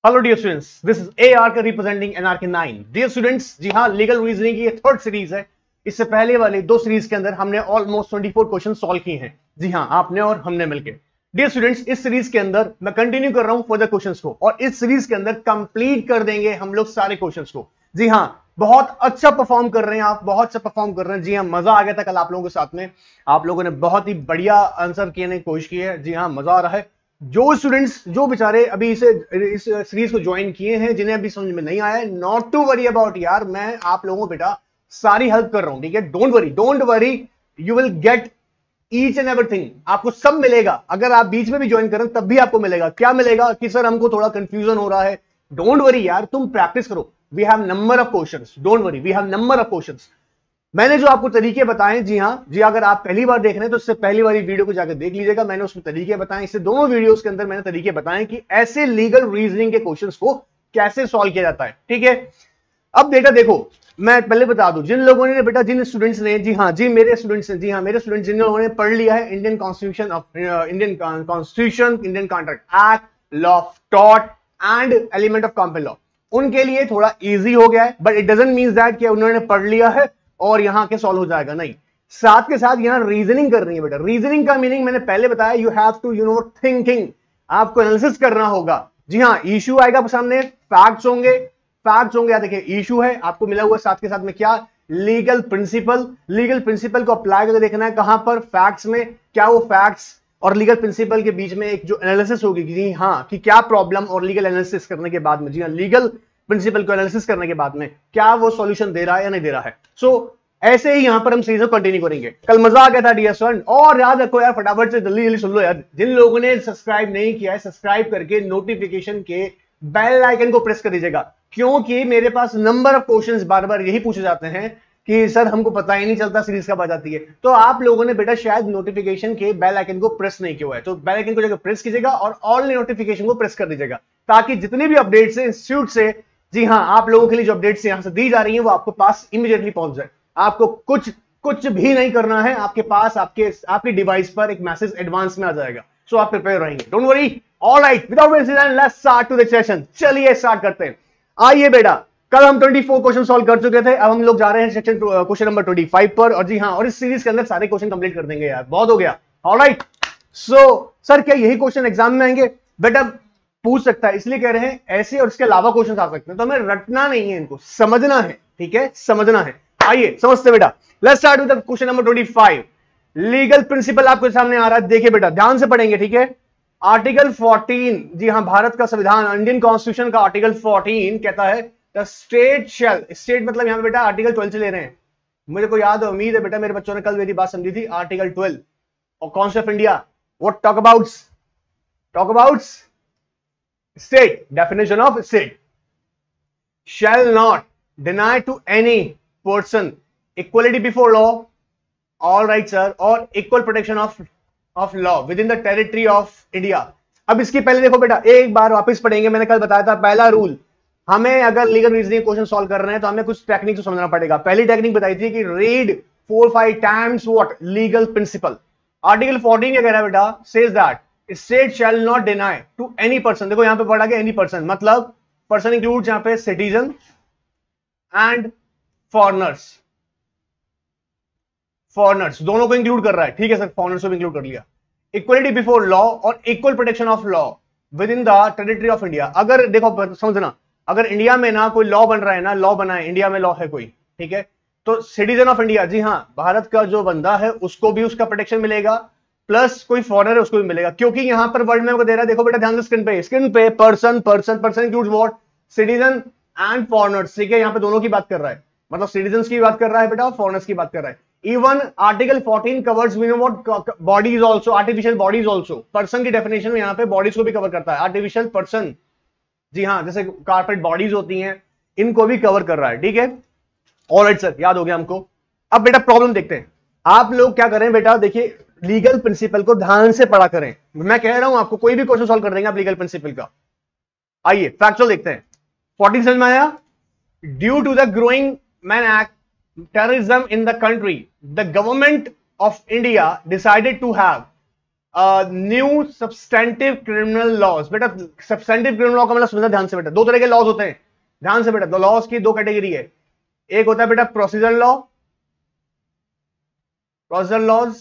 Hello dear students, this is ARK representing NRK9। Dear students, जी हाँ, legal reasoning की ये थर्ड सीरीज है। इससे पहले वाले दो सीरीज के अंदर हमने ऑलमोस्ट 24 क्वेश्चन सॉल्व किए हैं। जी हाँ, आपने और हमने मिलकर। डियर स्टूडेंट्स, इस सीरीज के अंदर मैं कंटिन्यू कर रहा हूं फर्दर क्वेश्चंस को, और इस सीरीज के अंदर कंप्लीट कर देंगे हम लोग सारे क्वेश्चंस को। जी हाँ, बहुत अच्छा परफॉर्म कर रहे हैं आप, बहुत अच्छा परफॉर्म कर रहे हैं। जी हाँ, मजा आ गया था कल आप लोगों के साथ में। आप लोगों ने बहुत ही बढ़िया आंसर करने की कोशिश की है। जी हाँ, मजा आ रहा है। जो स्टूडेंट्स जो बेचारे अभी इस सीरीज को ज्वाइन किए हैं, जिन्हें अभी समझ में नहीं आया, नॉट टू वरी अबाउट यार, मैं आप लोगों को बेटा सारी हेल्प कर रहा हूं, ठीक है। Don't worry, you will get each and everything. आपको सब मिलेगा। अगर आप बीच में भी ज्वाइन करें तब भी आपको मिलेगा। क्या मिलेगा कि सर हमको थोड़ा कंफ्यूजन हो रहा है, डोंट वरी यार, तुम प्रैक्टिस करो। We have number of questions, don't worry, we have number of questions. मैंने जो आपको तरीके बताए, जी हाँ जी, अगर आप पहली बार देख रहे हैं तो इससे पहली वाली वीडियो को जाकर देख लीजिएगा। मैंने उसमें तरीके बताए। इससे दोनों वीडियोस के अंदर मैंने तरीके बताए कि ऐसे लीगल रीजनिंग के क्वेश्चंस को कैसे सॉल्व किया जाता है, ठीक है। अब बेटा देखो, मैं पहले बता दूं, जिन लोगों ने बेटा, जिन स्टूडेंट्स ने, जी हाँ जी, मेरे स्टूडेंट्स हैं, जी हाँ मेरे स्टूडेंट्स जिन लोगों ने पढ़ लिया है Indian constitution, Indian contract act, law of tort and element of compact law, उनके लिए थोड़ा इजी हो गया है। But it doesn't mean that कि उन्होंने पढ़ लिया है और यहां के सॉल्व हो जाएगा, नहीं। साथ के साथ यहां रीजनिंग करनी है बेटा। रीजनिंग का मीनिंग मैंने पहले बताया, यू हैव टू थिंकिंग, आपको एनालिसिस करना होगा। जी हाँ, इशू आएगा सामने, फैक्ट्स होंगे, या देखिए इशू है आपको मिला हुआ, साथ के साथ में क्या, लीगल प्रिंसिपल को अप्लाई करके देखना है कहां पर, फैक्ट्स में। क्या वो फैक्ट्स और लीगल प्रिंसिपल के बीच में एक जो एनालिसिस होगी, जी हाँ, कि क्या प्रॉब्लम, और लीगल एनालिसिस करने के बाद में, जी हाँ, लीगल प्रिंसिपल को एनालिसिस करने के बाद में क्या वो सॉल्यूशन दे रहा है या नहीं दे रहा है। सो ऐसे ही यहां पर हम सीरीज को कंटिन्यू करेंगे। कल मजा आ गया था डियर स्टूडेंट। और याद रखो यार, फटाफट से जल्दी जल्दी सुन लो यार, जिन लोगों ने सब्सक्राइब नहीं किया है, सब्सक्राइब करके नोटिफिकेशन के बेल आइकन को प्रेस कर दीजिएगा, क्योंकि मेरे पास नंबर ऑफ क्वेश्चंस बार बार यही पूछे जाते हैं कि सर हमको पता ही नहीं चलता सीरीज कब आ जाती है। तो आप लोगों ने बेटा शायद नोटिफिकेशन के बेल आइकन को प्रेस नहीं किया है, तो बेल आइकन को जाकर प्रेस कीजिएगा और ऑल नोटिफिकेशन को प्रेस कर दीजिएगा, ताकि जितनी भी अपडेट्स है इंस्टीट्यूट से, जी हाँ, आप लोगों के लिए जो अपडेट्स यहां से दी जा रही है वो आपको पास इमीडिएटली पहुंच जाए। आपको कुछ भी नहीं करना है, आपके पास आपके डिवाइस पर एक मैसेज एडवांस में आ जाएगा। सो आप प्रिपेयर रहेंगे, don't worry. Alright, without wasting time, let's start to the session. चलिए स्टार्ट करते हैं। आइए बेटा, कल हम 24 क्वेश्चन सॉल्व कर चुके थे, अब हम लोग जा रहे हैं सेक्शन क्वेश्चन नंबर 25 पर। और जी हाँ, और इस सीरीज के अंदर सारे क्वेश्चन कंप्लीट कर देंगे यार, बहुत हो गया। ऑलराइट, सो सर क्या यही क्वेश्चन एग्जाम में आएंगे? बेटा पूछ सकता है, इसलिए कह रहे हैं ऐसे, और इसके अलावा क्वेश्चन आ सकते हैं, तो हमें रटना नहीं है, इनको समझना है, ठीक है, समझना है। आइए समझते बेटा, let's start with question number 25। Legal principal आपके सामने आ रहा है, देखिए बेटा ध्यान से पढ़ेंगे, ठीक है। आर्टिकल 14, जी हां, भारत का संविधान, इंडियन कॉन्स्टिट्यूशन का आर्टिकल 14 कहता है द स्टेट शैल, स्टेट मतलब यहां पे बेटा आर्टिकल 12 से ले रहे हैं। मुझे को याद है, उम्मीद है बेटा मेरे बच्चों ने कल मेरी बात समझी थी। आर्टिकल 12 और constitution of India, what talk about state, definition of state, shall not deny to any person equality before law, all right sir, और equal protection of law within the territory of India। अब इसकी पहले देखो बेटा, एक बार वापस पढ़ेंगे। मैंने कल बताया था पहला रूल, हमें अगर लीगल रीजनिंग क्वेश्चन सॉल्व कर रहे हैं तो हमें कुछ टेक्निक समझना पड़ेगा। पहली टेक्निक बताई थी कि read 4-5 times what, legal principle. Article 14 क्या कह रहा है बेटा, says that state shall not deny to any person, देखो यहां पे पढ़ा गया एनी पर्सन, मतलब पर्सन इंक्लूड यहां पे सिटीजन एंड फॉरेनर्स, दोनों को इंक्लूड कर रहा है, ठीक है सर, फॉरेनर्स को भी इंक्लूड कर लिया। इक्वलिटी बिफोर लॉ और equal protection of law with in the territory of India. अगर देखो समझना, अगर इंडिया में ना कोई लॉ बन रहा है ना, लॉ बना है इंडिया में, लॉ है कोई, ठीक है, तो सिटीजन ऑफ इंडिया, जी हाँ, भारत का जो बंदा है उसको भी उसका प्रोटेक्शन मिलेगा, प्लस कोई फॉरेनर है उसको भी मिलेगा, क्योंकि यहां पर वर्ड में दे रहा है, देखो बेटा ध्यान से स्क्रीन पे person includes what, citizen and foreigners, ठीक है, यहां पे दोनों की बात कर रहा है, मतलब सिटीजन्स की बात कर रहा है बेटा, फॉरेनर्स की बात कर रहा है। Even article 14 covers bodies also, artificial bodies also, person की डेफिनेशन में यहां पे बॉडीज को भी कवर करता है, आर्टिफिशियल पर्सन, जी हाँ, जैसे कारपेट बॉडीज होती हैं, इनको भी कवर कर रहा है, ठीक है। ऑलराइट सर, याद हो गया हमको। अब बेटा प्रॉब्लम देखते हैं। आप लोग क्या करें बेटा, देखिए लीगल प्रिंसिपल को ध्यान से पढ़ा करें। मैं कह रहा हूं आपको, कोई भी क्वेश्चन सॉल्व कर देंगे आप लीगल प्रिंसिपल का। आइए फैक्चुअल देखते हैं। 14 समझ में आया, due to the growing man act terrorism in the country, the government of India decided to have new substantive criminal laws. बेटा सब्सटेंटिव क्रिमिनल लॉ का मतलब समझना ध्यान से बेटा, दो तरह के लॉज होते हैं, ध्यान से बेटा, दो लॉज की दो कैटेगरी है। एक होता है बेटा प्रोसीजरल लॉ, प्रोसीजरल लॉज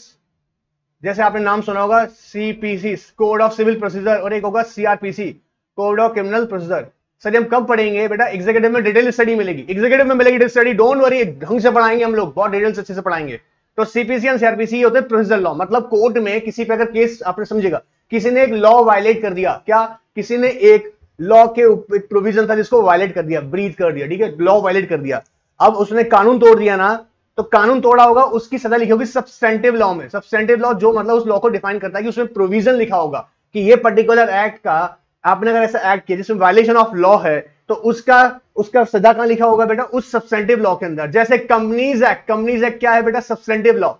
जैसे आपने नाम सुना होगा CPC code of civil procedure, और एक होगा CrPC code of criminal procedure. Sir हम कब पढ़ेंगे बेटा? एग्जीक्यूटिव में डिटेल स्टडी मिलेगी, एग्जीक्यूटिव में मिलेगी स्टडी, डोंट वरी, ढंग से पढ़ाएंगे हम लोग, बहुत डिटेल्स अच्छे से पढ़ाएंगे। तो सीपीसी एंड सीआरपीसी होते हैं प्रोसीजरल लॉ, मतलब कोर्ट में किसी पे अगर केस, आपने समझेगा, किसी ने एक लॉ वायलेट कर दिया, क्या किसी ने एक लॉ के एक प्रोविजन था जिसको वायलेट कर दिया, ब्रीच कर दिया, ठीक है, लॉ वायलेट कर दिया, अब उसने कानून तोड़ दिया ना, तो कानून तोड़ा होगा, उसकी सजा लिखी होगी सब्सटेंटिव लॉ में। सब्सटेंटिव लॉ जो मतलब उस लॉ को डिफाइन करता है कि उसमें प्रोविजन लिखा होगा कि ये पर्टिकुलर एक्ट का, आपने अगर ऐसा एक्ट किया जिसमें वायलेशन ऑफ लॉ है, तो उसका सजा कहां लिखा होगा बेटा? उस सब्सटेंटिव लॉ के अंदर। जैसे कंपनीज एक्ट, कंपनीज एक्ट क्या है बेटा? सब्सटेंटिव लॉ,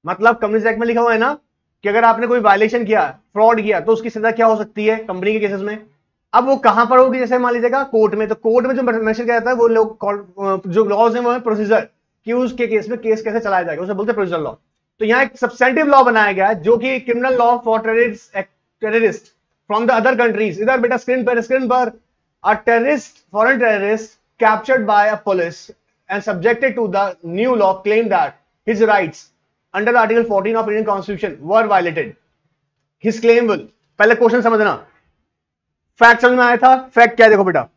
मतलब कंपनीज एक्ट में लिखा हुआ है ना कि अगर आपने कोई वायलेशन किया, फ्रॉड किया, तो उसकी सजा क्या हो सकती है कंपनी के केसेस में। अब वो कहां पर होगी? जैसे मान लीजिएगा कोर्ट में, तो कोर्ट में जो मेंशन किया जाता है वो लोग जो लॉज है वो है प्रोसीजर, कि उसके केस में केस कैसे चलाया जाएगा, उसे बोलते हैं प्रोसीजरल लॉ। तो यहां एक सब्सटेंटिव लॉ बनाया गया है जो कि criminal law for terrorist from the other countries. इधर बेटा स्क्रीन पर a terrorist, foreign terrorist captured by a police and subjected to the new law claim that his rights under the article 14 of Indian constitution were violated. His claim will, पहले question समझना, fact समझ में आया था? Fact क्या है देखो बेटा,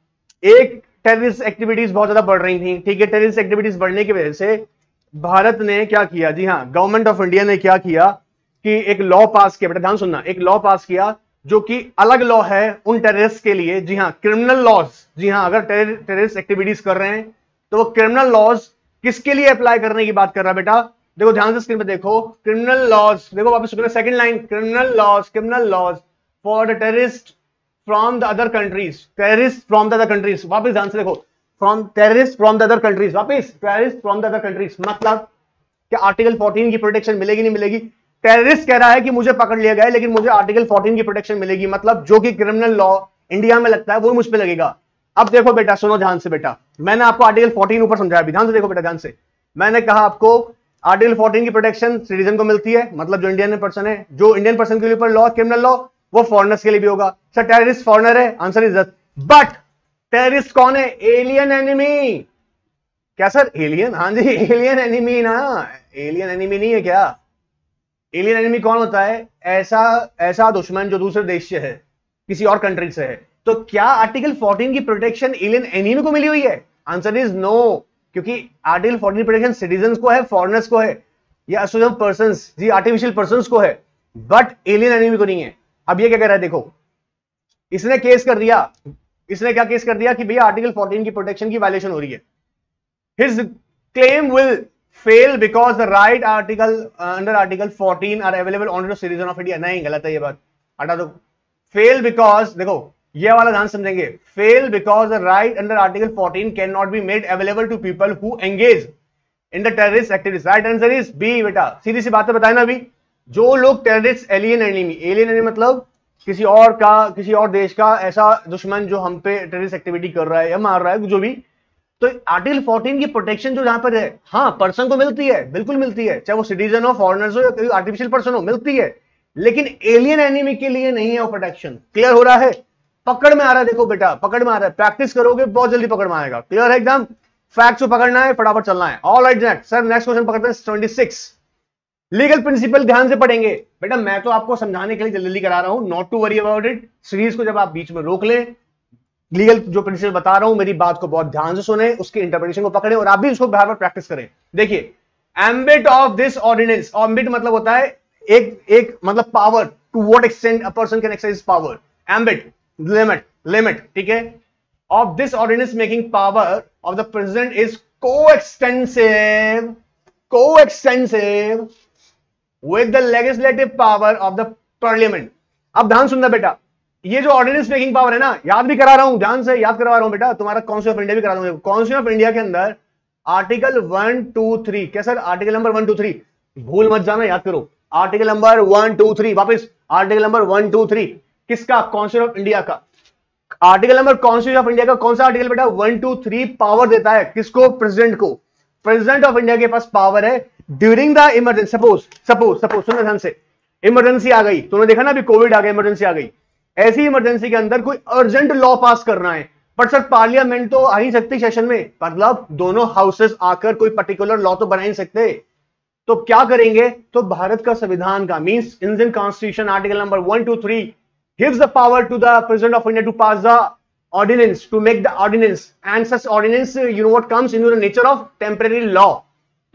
एक टेररिस्ट एक्टिविटीज बहुत ज्यादा बढ़ रही थी, ठीक है, टेररिस्ट एक्टिविटीज बढ़ने की वजह से भारत ने क्या किया, जी हाँ, गवर्नमेंट ऑफ इंडिया ने क्या किया कि एक लॉ पास किया, बेटा ध्यान सुनना, एक लॉ पास किया जो कि अलग लॉ है उन टेररिस्ट के लिए, जी हाँ, क्रिमिनल लॉज, जी हाँ, अगर टेररिस्ट एक्टिविटीज कर रहे हैं तो वो क्रिमिनल लॉज किसके लिए अप्लाई करने की बात कर रहा है बेटा? देखो ध्यान से स्क्रीन पे देखो, क्रिमिनल लॉज, देखो वापस second line, criminal laws for the terrorist from the other countries, terrorist from the other countries, वापस ध्यान से देखो, from terrorist from the other countries, वापस terrorist from the other countries, मतलब क्या आर्टिकल 14 की प्रोटेक्शन मिलेगी नहीं मिलेगी? टेररिस्ट कह रहा है कि मुझे पकड़ लिया गया है लेकिन मुझे आर्टिकल 14 की प्रोटेक्शन मिलेगी, मतलब जो कि क्रिमिनल लॉ इंडिया में लगता है वो मुझ पे लगेगा। अब देखो बेटा, सुनो ध्यान से बेटा, मैंने आपको आर्टिकल 14 ऊपर समझाया, अभी ध्यान से देखो बेटा, ध्यान से, मैंने कहा आपको आर्टिकल 14 की प्रोटेक्शन सिटीजन को मिलती है, मतलब जो इंडियन पर्सन है, जो इंडियन पर्सन के ऊपर लॉ, क्रिमिनल लॉ, वो फॉरेनर्स के लिए भी होगा। सर टेररिस्ट फॉरेनर है? Answer is that, but terrorist कौन है? Alien enemy. क्या सर? एलियन, हाँ जी, एलियन एनिमी ना, एलियन एनिमी नहीं है क्या? एलियन एनिमी कौन होता है? ऐसा दुश्मन जो दूसरे देश से है, किसी और कंट्री से है। तो क्या आर्टिकल 14 की प्रोटेक्शन एलियन एनिमी को मिली हुई है? आंसर इज नो, क्योंकि आर्टिकल 14 की प्रोटेक्शन सिटीजन को है, फॉरेनर्स को है, या एसोसिएशन पर्संस, जी आर्टिफिशियल पर्संस को है, बट एलियन एनिमी को नहीं है। अब ये क्या कह रहा है देखो, इसने केस कर दिया, इसने क्या केस कर दिया कि भैया आर्टिकल 14 की प्रोटेक्शन की वायलेशन हो रही है। His claim will fail because the right article under article 14 are available only to citizen of India. नहीं, गलत है ये बात, हटा दो। फेल बिकॉज, देखो ये वाला ध्यान समझेंगे, fail because the right under article 14 can not be made available to people who engage in the terrorist activities. Right answer is B बेटा, सीधी सी बात बताए ना अभी, जो लोग टेररिस्ट, एलियन एनिमी मतलब किसी और देश का ऐसा दुश्मन जो हम पे टेररिस्ट एक्टिविटी कर रहा है या मार रहा है, जो भी, तो आर्टिकल 14 की प्रोटेक्शन जो जहां पर है, हाँ पर्सन को मिलती है, बिल्कुल मिलती है, चाहे वो सिटीजन हो, फॉरेनर्स हो या कोई आर्टिफिशियल पर्सन हो, मिलती है, लेकिन एलियन एनिमी के लिए नहीं है वो प्रोटेक्शन। क्लियर हो रहा है? पकड़ में आ रहा है, देखो बेटा पकड़ में आ रहा है, प्रैक्टिस करोगे बहुत जल्दी पकड़ में आएगा। क्लियर है एकदम? फैक्ट्स को पकड़ना है, फटाफट चलना है। All right next, sir next question पकड़ते हैं 26। लीगल प्रिंसिपल ध्यान से पढ़ेंगे बेटा, मैं तो आपको समझाने के लिए जल्दी करा रहा हूं, not to worry about it. Series को जब आप बीच में रोक लें, लीगल जो प्रिंसिपल बता रहा हूं, मेरी बात को बहुत ध्यान से सुने, उसके इंटरप्रिटेशन को पकड़े और आप भी उसको बार बार प्रैक्टिस करें। देखिए, ambit of this ordinance, ambit मतलब होता है एक मतलब power, to what extent a person can exercise power, ambit limit, ठीक है, of this ordinance making power of the president is coextensive with the legislative power of the parliament। अब ध्यान सुनना बेटा, ये जो ऑर्डिनेंस मेकिंग पावर है ना, याद भी करा रहा हूं, ध्यान से याद करवा रहा हूं बेटा, तुम्हारा कॉन्स्टिट्यूशन ऑफ इंडिया भी करा दूंगा। कॉन्स्टिट्यूशन ऑफ इंडिया के अंदर आर्टिकल 1 2 3, क्या सर? आर्टिकल नंबर 1 2 3, भूल मत जाना, याद करो, आर्टिकल नंबर 1 2 3, वापस आर्टिकल नंबर 1 2 3, किसका? कॉन्स्टिट्यूशन ऑफ इंडिया का। Article number constitution of India का कौन सा आर्टिकल बेटा? 1 2 3 पावर देता है किसको? प्रेसिडेंट को। प्रेसिडेंट ऑफ इंडिया के पास पावर है ड्यूरिंग द इमरजेंसी, सपोज सुनो ध्यान से, इमरजेंसी आ गई, तूने देखा ना अभी कोविड आ गया, इमरजेंसी आ गई, ऐसी इमरजेंसी के अंदर कोई अर्जेंट लॉ पास करना है, बट सर पार्लियामेंट तो आ ही सकती सेशन में, मतलब दोनों हाउसेस आकर कोई पर्टिकुलर लॉ तो बना ही सकते, तो क्या करेंगे, तो भारत का संविधान का means Indian constitution article number 1 2 3 gives the power to the president of India to pass the ordinance, to make the ordinance, and such ordinance you know what comes into the nature of temporary law.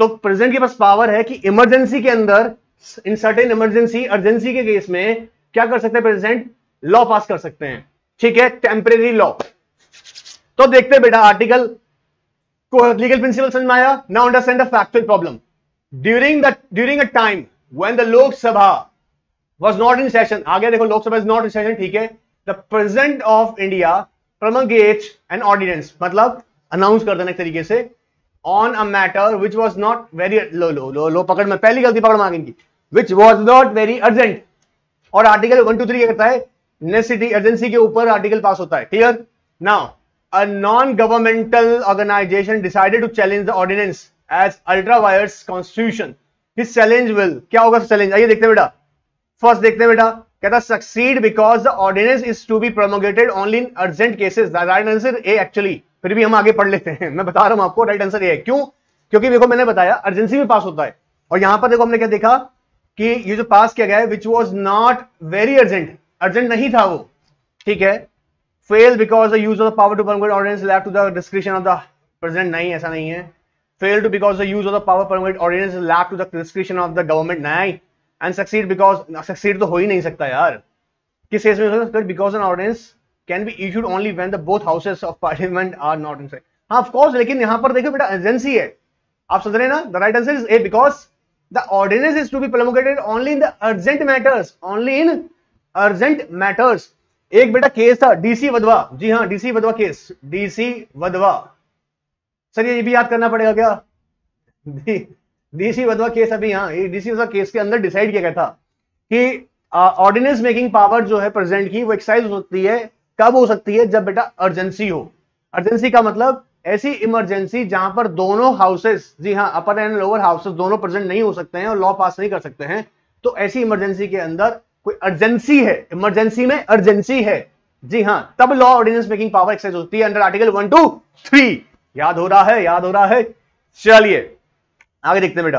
तो president के पास power है कि emergency के अंदर, in certain emergency urgency के case में क्या कर सकते हैं प्रेसिडेंट, लॉ पास कर सकते हैं, ठीक है, टेम्परेरी लॉ। तो देखते हैं बेटा आर्टिकल को, लीगल प्रिंसिपल समझ में आया। Now understand the factual problem. During a time when the Lok Sabha was not in session, आगे देखो Lok Sabha is not in session, ठीक है, the president of India promulgates an ordinance, मतलब अनाउंस कर देना एक तरीके से, on a matter which was not very लो पकड़ में, पहली गलती पकड़ में आ गई इनकी, which was not very urgent, और आर्टिकल 1 2 3 क्या करता है, नेसेसिटी अर्जेंसी के ऊपर आर्टिकल पास होता है, clear. Now a non-governmental organization decided to challenge the ordinance as ultra vires constitution, his challenge will, क्या होगा चैलेंज, आइए देखते हैं बेटा। फर्स्ट देखते हैं बेटा, कहता succeed because the ordinance is to be promulgated only in urgent cases, the right answer A actually, फिर भी हम आगे पढ़ लेते हैं, मैं बता रहा हूं आपको राइट आंसर ए है, क्यों, क्योंकि देखो मैंने बताया अर्जेंसी में पास होता है, और यहां पर देखो हमने क्या देखा कि ये जो पास किया गया है which was not very urgent, urgent नहीं था वो, ठीक है, fail because the use of the power to promulgate ordinance left to the description of the president, नहीं ऐसा नहीं है, fail to because the use of the power promulgate ordinance left to the description of the government, नहीं, and succeed because, succeed तो हो ही नहीं सकता यार, किस केस में हो सकता है, because an ordinance can be issued only when the both houses of parliament are not inside, हाँ ऑफ कोर्स, लेकिन यहां पर देखो बेटा एजेंसी है, आप समझ रहे हैं ना, the right answer is A, because the ordinance is to be promulgated only in the urgent matters, only in urgent matters. एक बेटा केस था डीसी वधवा, जी हाँ DC Wadhwa case, DC Wadhwa, sir ये भी याद करना पड़ेगा क्या, डीसी वधवा केस, अभी हाँ ये डीसी वधवा केस के अंदर डिसाइड किया गया था कि ऑर्डिनेंस मेकिंग पावर जो है प्रेसिडेंट की वो एक्सरसाइज हो सकती है, कब हो सकती है, जब बेटा अर्जेंसी हो। अर्जेंसी का मतलब ऐसी इमरजेंसी जहां पर दोनों हाउसेस, जी हाँ अपर एंड लोअर हाउसेस दोनों प्रेजेंट नहीं हो सकते हैं और लॉ पास नहीं कर सकते हैं, तो ऐसी इमरजेंसी के अंदर कोई अर्जेंसी है, इमरजेंसी में अर्जेंसी है, जी हाँ, तब law ordinance making power exercise होती है अंडर आर्टिकल 1 2 3, याद हो रहा है, याद हो रहा है, चलिए आगे देखते हैं बेटा।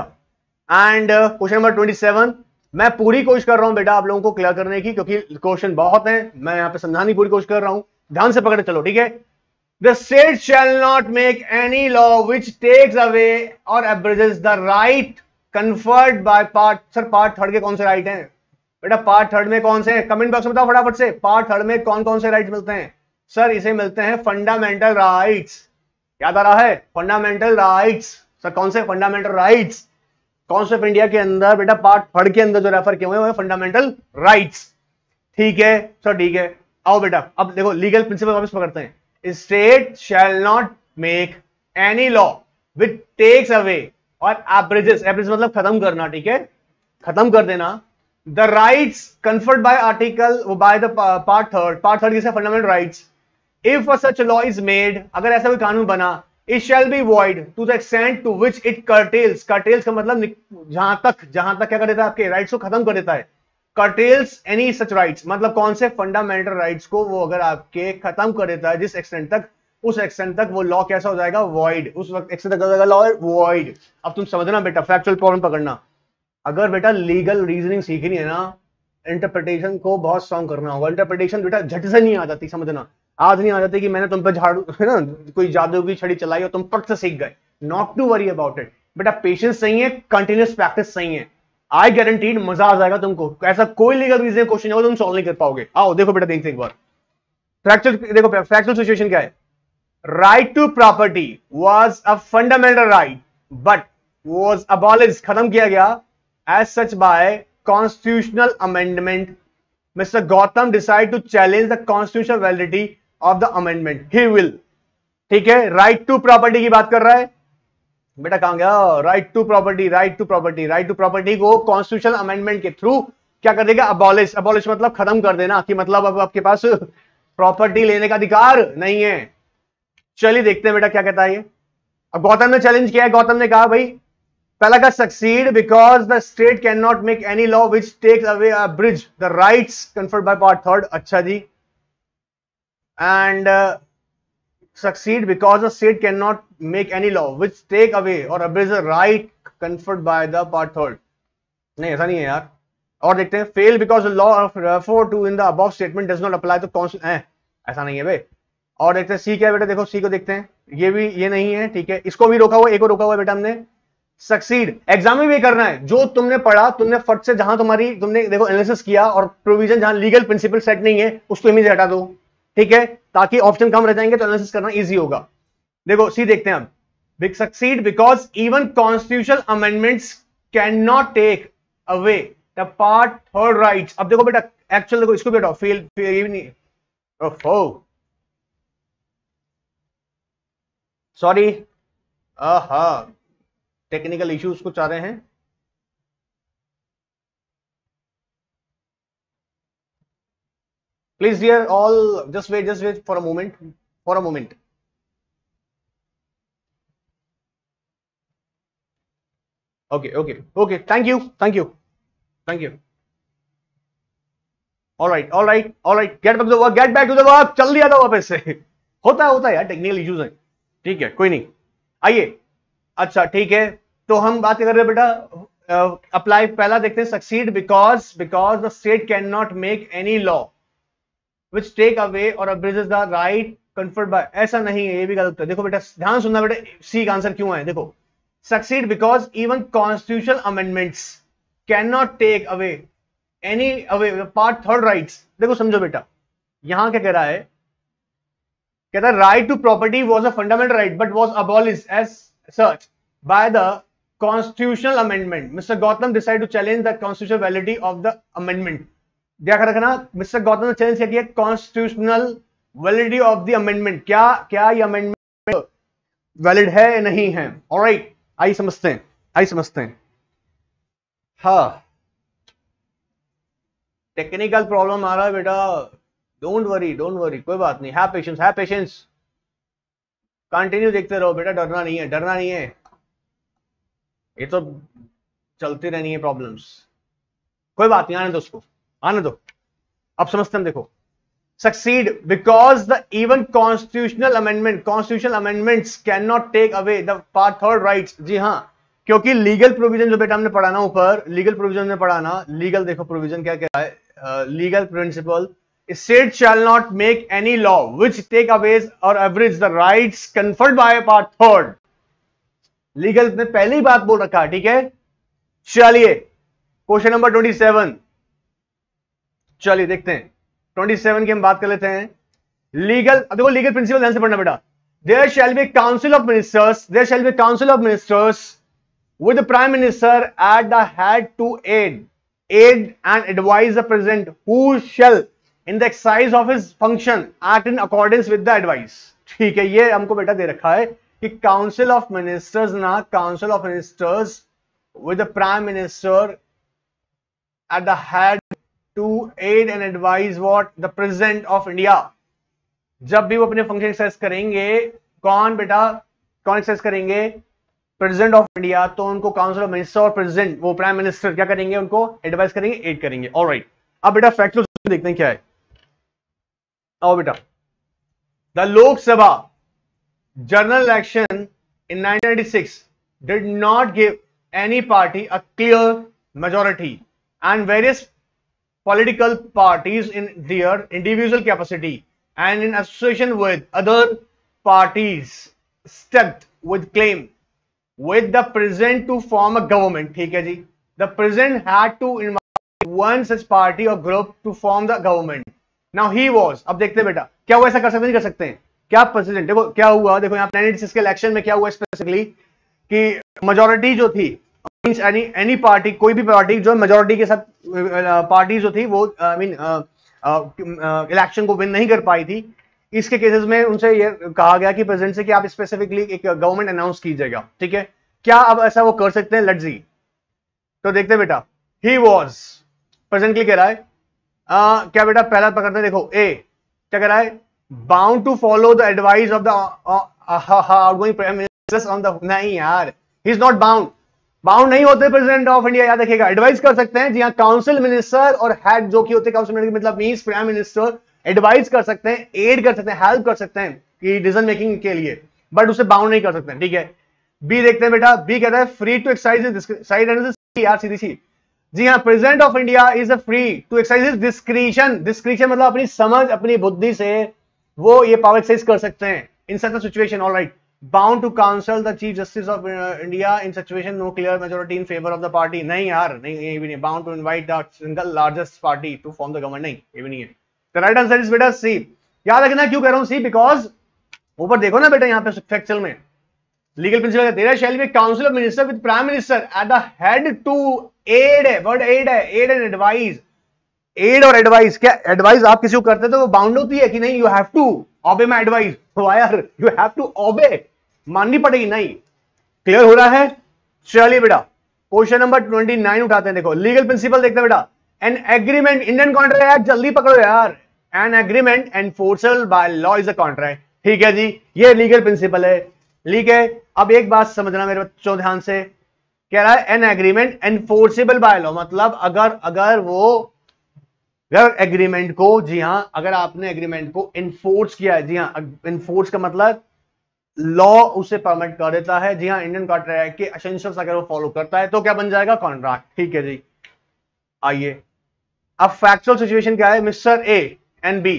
एंड क्वेश्चन नंबर 27, मैं पूरी कोशिश कर रहा हूं बेटा आप लोगों को क्लियर करने की, क्योंकि क्वेश्चन बहुत हैं, मैं यहां पे समझाने की पूरी कोशिश कर रहा हूं, ध्यान से पकड़े चलो, ठीक है। The state shall not make any law which takes away और abridges the right conferred by part, sir part third के कौन से राइट हैं बेटा, पार्ट थर्ड में कौन से हैं, कमेंट बॉक्स में बताओ फटाफट से, पार्ट थर्ड में कौन कौन से राइट मिलते हैं, सर इसे मिलते हैं फंडामेंटल राइट्स, याद आ रहा है, फंडामेंटल राइट्स, सर कौन से fundamental rights, constitution of India के अंदर बेटा पार्ट थर्ड के अंदर जो रेफर किए हुए हैं फंडामेंटल राइट्स, ठीक है सर, ठीक है, आओ बेटा अब देखो लीगल प्रिंसिपल वापस पकड़ते हैं। State shall not make any law which takes away और एब्रिजेस, एब्रिजेस मतलब खत्म करना, ठीक है, खत्म कर देना, the rights conferred by article by the part third किसे, fundamental rights, if such law is made, अगर ऐसा कोई कानून बना, it shall be void to the extent to which it curtails, curtails का मतलब जहां तक क्या कर देता है, आपके राइट्स को खत्म कर देता है, curtails any such rights मतलब कौन से फंडामेंटल राइट्स को वो अगर आपके खत्म कर देता है, जिस एक्सटेंट तक, उस एक्सटेंट तक वो लॉ कैसा हो जाएगा, void, उस वक्त एक्सटेंट तक हो जाएगा लॉ void। अब तुम समझना बेटा, फैक्चुअल प्रॉब्लम पकड़ना, अगर बेटा लीगल रीजनिंग सीखनी है ना, इंटरप्रिटेशन को बहुत स्ट्रॉन्ग करना होगा, इंटरप्रिटेशन बेटा झट से नहीं आ जाती, समझना, आज नहीं आ जाती कि मैंने तुम पे झाड़ू है ना कोई जादू की छड़ी चलाई और तुम पट से सीख गए, not to worry about it बेटा, पेशेंस चाहिए, कंटिन्यूस प्रैक्टिस चाहिए, आई गारंटीड मजा आ जाएगा तुमको, ऐसा कोई लीगल रीजन क्वेश्चन होगा तुम सॉल्व नहीं कर पाओगे। आओ देखो बेटा, देखते एक बार फ्रैक्चर, देखो फ्रैक्चरल सिचुएशन क्या है, right to property was a fundamental right but was abolished, खत्म किया गया as such by constitutional amendment, mister Gautam decide to challenge the constitutional validity of the amendment, he will, ठीक है, राइट टू प्रॉपर्टी की बात कर रहा है बेटा, कहां गया right to property, right to property, right to property को कॉन्स्टिट्यूशनल अमेंडमेंट के थ्रू क्या कर देगा, अबॉलिश, अबॉलिश मतलब खत्म कर देना, कि मतलब अब आपके पास प्रॉपर्टी लेने का अधिकार नहीं है। चलिए देखते हैं बेटा क्या कहता है ये। अब गौतम ने चैलेंज किया है, गौतम ने कहा भाई पहला का succeed because the state can not make any law which takes away abridge the rights conferred by part third. अच्छा जी। And succeed because the state cannot make any law which take away or abridge the right conferred by the part third। नहीं ऐसा नहीं है यार। और देखते हैं fail because the law of refer to in the above statement does not apply to ऐसा नहीं है भाई। और देखते हैं सी क्या है बेटा, देखो सी को देखते हैं, ये भी ये नहीं है, ठीक है, इसको भी रोका हुआ, एक को रोका हुआ बेटा हमने। सक्सीड एग्जाम में भी करना है, जो तुमने पढ़ा, तुमने फट से जहां तुम्हारी तुमने देखो एनालिसिस किया और प्रोविजन जहां लीगल प्रिंसिपल सेट नहीं है उसको इमीडिएट हटा दो, ठीक है, ताकि ऑप्शन कम रह जाएंगे तो एनालिसिस करना इजी होगा। देखो सी देखते हैं अब, big succeed because even constitutional amendments can not take away the part third rights. अब देखो बेटा एक्चुअल देखो इसको भी हटाओ, फेल नहीं, ओहो सॉरी, टेक्निकल इश्यूज कुछ आ रहे हैं। Please dear all, just wait for a moment. Okay. Thank you. All right. Get back to the work. चल दिया था वापस से। होता है यार, टेक्निकल इश्यूज हैं, ठीक है, कोई नहीं। आइए, अच्छा ठीक है, तो हम बात कर रहे हैं बेटा अप्लाई, पहला देखते हैं succeed because the state can not make any law which take away or abridges the right conferred by, ऐसा नहीं है, ये भी गलत है। देखो बेटा ध्यान सुनना बेटा, सी का आंसर क्यों है, देखो succeed because even constitutional amendments cannot take away any away part third rights। देखो समझो बेटा, यहां क्या कह रहा है, कहता है right to property was a fundamental right but was abolished as such by the constitutional amendment। Mr. Gautam decided to challenge the constitutional validity of the amendment। ध्यान रखना, मिस्टर गौतम ने चैलेंज किया constitutional validity of the amendment, क्या ये amendment valid है या नहीं है। ऑलराइट, आइए समझते हैं। हाँ, टेक्निकल प्रॉब्लम आ रहा है बेटा, डोंट वरी, कोई बात नहीं, हैव पेशेंस, कंटिन्यू देखते रहो बेटा, डरना नहीं है, ये तो चलती रहनी है प्रॉब्लम्स, कोई बात नहीं, आने दो। अब समझते हैं, देखो succeed because the even constitutional amendments can not take away the part third rights. जी हाँ, क्योंकि लीगल प्रोविजन जो बेटा हमने पढ़ा ना ऊपर, लीगल प्रोविजन में पढ़ा ना, लीगल देखो प्रोविजन क्या कह रहा है, legal principle, state shall not make any law which take away or abridge the rights conferred by part third. Legal में पहली बात बोल रखा है, ठीक है। चलिए क्वेश्चन नंबर 27, चलिए देखते हैं 27 की हम बात कर लेते हैं। लीगल, अब देखो लीगल प्रिंसिपल ध्यान से पढ़ना बेटा, there shall be council of ministers with the prime minister at the head to aid and advise the president who shall in the exercise of his function act in accordance with the advice। ठीक है, ये हमको बेटा दे रखा है कि council of ministers with the prime minister at the head to aid and advise what the president of India। जब भी वो अपने फंक्शन एक्सरसाइज करेंगे, कौन एक्सरसाइज करेंगे, प्रेसिडेंट ऑफ इंडिया, तो उनको काउंसिल ऑफ मिनिस्टर और प्रेसिडेंट, वो प्राइम मिनिस्टर क्या करेंगे, उनको एडवाइस करेंगे, एड करेंगे। ऑलराइट, अब बेटा फैक्ट्स देखते हैं क्या है। आओ बेटा, the Lok Sabha general election in 1996 did not give any party a clear majority and various political parties in their individual capacity and in association with other parties stepped with claim with the president to form a government। ठीक है जी, the president had to invite one such party or group to form the government। now he was, अब देखते हैं बेटा क्या हुआ, ऐसा कर सकते नहीं कर सकते हैं क्या, प्रेसिडेंट देखो क्या हुआ, देखो यहाँ 1996 के इलेक्शन में क्या हुआ स्पेसिफिकली कि मेजोरिटी जो थी, मींस एनी पार्टी, कोई भी पार्टी जो मेजोरिटी के साथ पार्टी जो थी वो इलेक्शन को विन नहीं कर पाई थी, इसके केसेस में उनसे ये कहा गया कि प्रेसिडेंट से कि आप स्पेसिफिकली एक गवर्नमेंट अनाउंस कीजिएगा। ठीक है, क्या अब ऐसा वो कर सकते हैं, लेट्स सी। तो देखते हैं बेटा, ही वाज प्रेजेंटली कह रहा है क्या बेटा, पहला पकड़ते हैं, देखो ए क्या कह रहा है, bound to follow the advice of the outgoing prime minister on the, नहीं यार, he is not bound, bound नहीं होते प्रेसिडेंट ऑफ इंडिया, याद रखिएगा। एडवाइस कर सकते हैं, जी हाँ, काउंसिल मिनिस्टर और हेड जो कि होते हैं काउंसिल मिनिस्टर, मतलब मींस प्राइम मिनिस्टर एडवाइस कर सकते हैं, एड कर सकते हैं, हेल्प कर सकते हैं कि डिसीजन मेकिंग के लिए, बट उसे बाउंड नहीं कर सकते हैं, ठीक है। बी देखते हैं बेटा, बी कहता है फ्री टू एक्सरसाइज यार सीधी सी, जी हाँ, president of India is free to exercise discretion, discretion मतलब अपनी समझ अपनी बुद्धि से वो ये पावर एक्सरसाइज कर सकते हैं in such a situation, alright. Bound to counsel the chief justice of India in situation no clear majority in favour of the party, नहीं यार, नहीं, ये भी नहीं। Bound to invite the single largest party to form the government, नहीं, ये भी नहीं है। द राइट आंसर इज बेटा सी। याद रखना क्यों कह रहा हूं सी, बिकॉज ऊपर देखो ना बेटा, यहाँ पे फैक्चुअल में legal principle there shall be council of minister with prime minister at the head to aid है, वर्ड एड है, एड एंड एडवाइज। एड और एडवाइस, क्या एडवाइस आप किसी को करते तो वो बाउंड होती है कि नहीं, you have to obey my advice, यार यू हैव टू ओबे, माननी पड़ेगी, नहीं। क्लियर हो रहा है? चलिए बेटा क्वेश्चन नंबर 29 उठाते हैं, देखो लीगल प्रिंसिपल देखते हैं बेटा। एन एग्रीमेंट, इंडियन कॉन्ट्रैक्ट, जल्दी पकड़ो यार। An agreement enforceable by law is a contract, ठीक है जी, ये लीगल प्रिंसिपल है, ठीक है। अब एक बात समझना मेरे बच्चों ध्यान से, कह रहा है an agreement enforceable by law, मतलब अगर एग्रीमेंट को, जी हां, अगर आपने एग्रीमेंट को इन्फोर्स किया है, जी हां, इन्फोर्स का मतलब लॉ उसे परमिट कर देता है, जी हां, इंडियन कॉन्ट्रैक्ट के एसेंशियल्स अगर वो फॉलो करता है तो क्या बन जाएगा, कॉन्ट्रैक्ट, ठीक है जी। आइए अब फैक्चुअल सिचुएशन क्या है, mister A and B,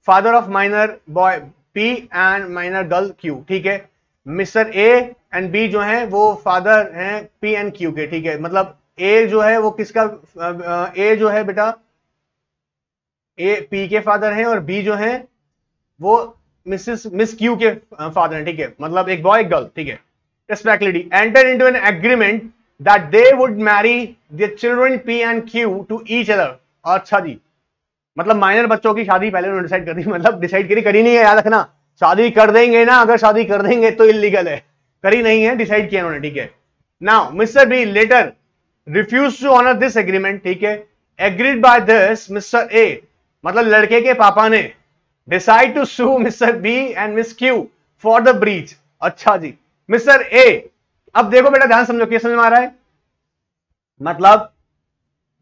father of minor boy P and minor girl Q, ठीक है। मिस्टर ए एंड बी जो है वो फादर हैं पी एंड क्यू के, ठीक है। मतलब ए जो है वो किसका, ए जो है बेटा ए पी के फादर हैं और बी जो है वो मिस क्यू के फादर हैं, ठीक है। मतलब एक बॉय एक गर्ल, ठीक है। Respectively enter into an agreement that they would marry their children P and Q to each other. अच्छा जी, मतलब माइनर बच्चों की शादी पहले उन्होंने डिसाइड कर दी, मतलब डिसाइड करी नहीं है, याद रखना, शादी कर देंगे ना, अगर शादी कर देंगे तो इलीगल है, करी नहीं है, डिसाइड किया उन्होंने, ठीक है। Now Mr B later refuse to honour this agreement, ठीक है। Agreed by this mister A, मतलब लड़के के पापा ने decide to sue Mr B and Miss Q for the breach. अच्छा जी, मिस्टर ए, अब देखो बेटा ध्यान समझो, क्या समझ में आ रहा है, मतलब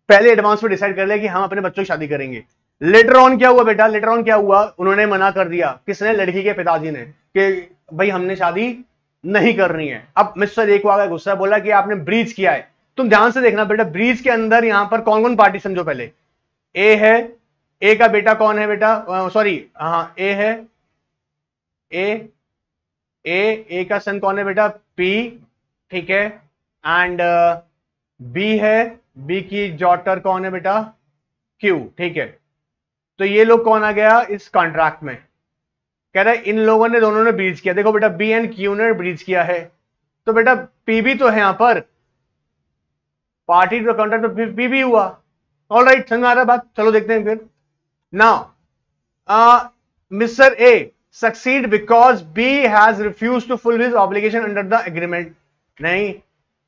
पहले एडवांस में डिसाइड कर लिया कि हम अपने बच्चों की शादी करेंगे। लेटर ऑन क्या हुआ बेटा, लेटर ऑन क्या हुआ, उन्होंने मना कर दिया, किसने, लड़की के पिताजी ने, कि भाई हमने शादी नहीं करनी है। अब मिस्टर ए को आ गया गुस्सा, बोला कि आपने ब्रीच किया है। तुम ध्यान से देखना बेटा, ब्रीच के अंदर यहां पर कौन कौन पार्टी समझो, पहले ए है, ए का बेटा कौन है बेटा, सॉरी हाँ ए है, ए ए का सन कौन है बेटा, पी, ठीक है। एंड बी है, बी की डॉटर कौन है बेटा, क्यू, ठीक है। तो ये लोग कौन आ गया इस कॉन्ट्रैक्ट में, कह रहा है इन लोगों ने, दोनों ने ब्रीच किया। देखो बेटा बी एंड क्यू ने ब्रीच किया है, तो बेटा पी भी तो है यहां पर, पार्टी टू कॉन्ट्रैक्ट तो पी भी हुआ। ऑलराइट, समझ में आ रहा है बात, चलो देखते हैं फिर। Now mister A succeed because B has refused to fulfill his obligation under the agreement, नहीं,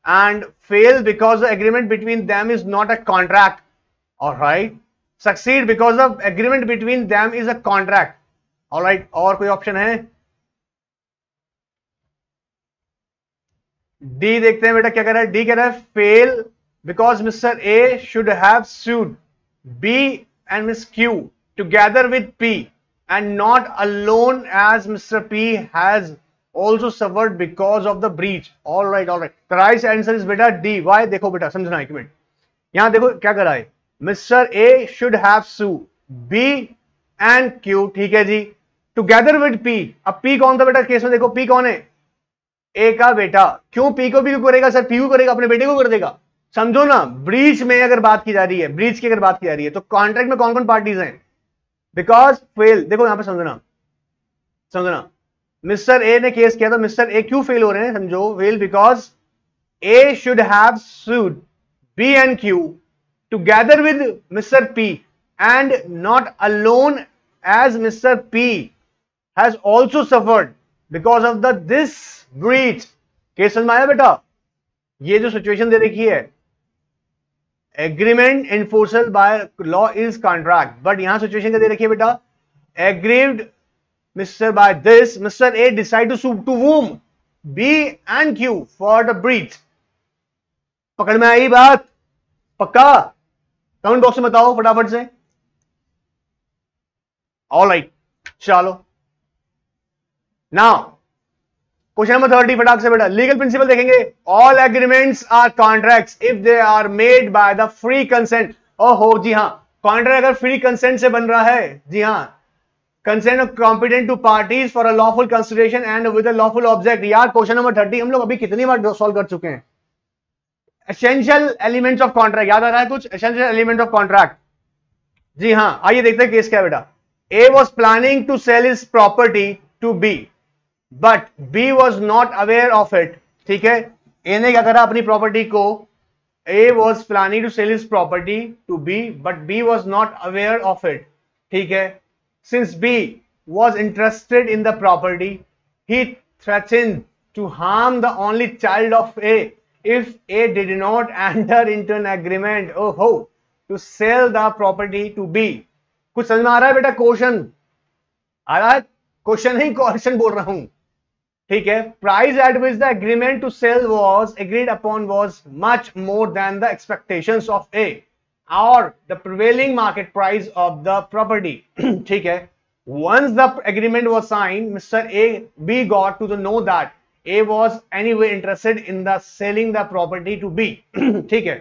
and fail because the agreement between them is not a contract. All right, succeed because the agreement between them is a contract. All right, और कोई option है? D देखते हैं बेटा क्या कह रहा है, डी कह रहा है fail because Mr. A should have sued B and Miss Q together with P and not alone as Mr. P has also suffered because of the breach. All right, all right. The right answer is बेटा D. Why? देखो बेटा समझना एक minute, यहां देखो क्या कर रहा है, Mr. A should have sued B and Q, ठीक है जी, together with P. अब P कौन था बेटा केस में, देखो P कौन है, A का बेटा। क्यों P को भी करेगा सर, P को करेगा, अपने बेटे को कर देगा, समझो ना। ब्रीच में अगर बात की जा रही है, ब्रीच की अगर बात की जा रही है, तो कॉन्ट्रैक्ट में कौन कौन पार्टीज हैं, बिकॉज फेल, देखो यहां पे समझना, मिस्टर ए ने केस किया, तो मिस्टर ए क्यों फेल हो रहे हैं, समझो, fail because A should have sued B and Q together with Mr P and not alone as Mr P has also suffered because of the this breach. Case समझ में आया बेटा, ये जो सिचुएशन दे रखी है, agreement enforceable by law is contract, but यहां सिचुएशन क्या दे रखी है बेटा, agreed mister by this mister A decide to sue to whom B and Q for the breach. पकड़ में आई बात? पक्का? कमेंट बॉक्स में बताओ फटाफट से। ऑलराइट, चलो नाउ क्वेश्चन नंबर 30 फटाक से बेटा। लीगल प्रिंसिपल देखेंगे। All agreements are contracts if they are made by the free consent. ओहो, जी हाँ, कॉन्ट्रैक्ट अगर फ्री कंसेंट से बन रहा है, जी हाँ, consent of competent two parties for a lawful consideration and with a lawful object. यार क्वेश्चन नंबर 30 हम लोग अभी कितनी बार सॉल्व कर चुके हैं। एसेंशियल एलिमेंट्स ऑफ कॉन्ट्रैक्ट याद आ रहा है कुछ? एसेंशियल एलिमेंट ऑफ कॉन्ट्रैक्ट, जी हाँ, आइए देखते हैं केस क्या है बेटा। A was planning to sell his property to B but B was not aware of it. ठीक है, ए ने क्या करा अपनी प्रॉपर्टी को, A was planning to sell his property to B but B was not aware of it. ठीक है, since B was interested in the property he threatened to harm the only child of A if A did not enter into an agreement to sell the property to B। कुछ समझ में आ रहा है बेटा? Question आ रहा है? Question नहीं क्वेश्चन बोल रहा हूं। ठीक है, price at which the agreement to sell was agreed upon was much more than the expectations of A और the prevailing market price of the property. ठीक है, once the agreement was signed, Mr. A B got to know that A was anyway interested in the selling the property to B। ठीक है,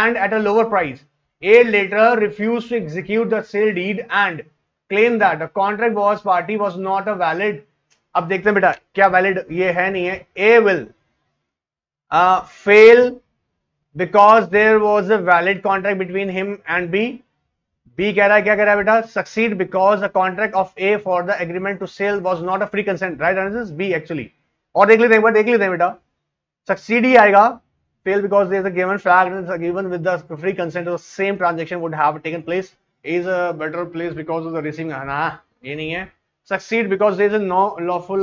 and at a lower price। A later refused to execute the sale deed and claimed that the contract party was not a valid। अब देखते हैं बेटा क्या valid ये है नहीं है। A will fail because there was a valid contract between him and B। B कह रहा है, क्या कह रहा है बेटा? succeed because the contract of A for the agreement to sell was not a free consent। right answer is B actually। और देख लेते हैं एक बार, देख लेते हैं बेटा। सक्सीड ही आएगा। Fail because there is a given fact given with the free consent the same transaction would have taken place is a better place because of the receiving. ना, ये नहीं है। Succeed because there is no lawful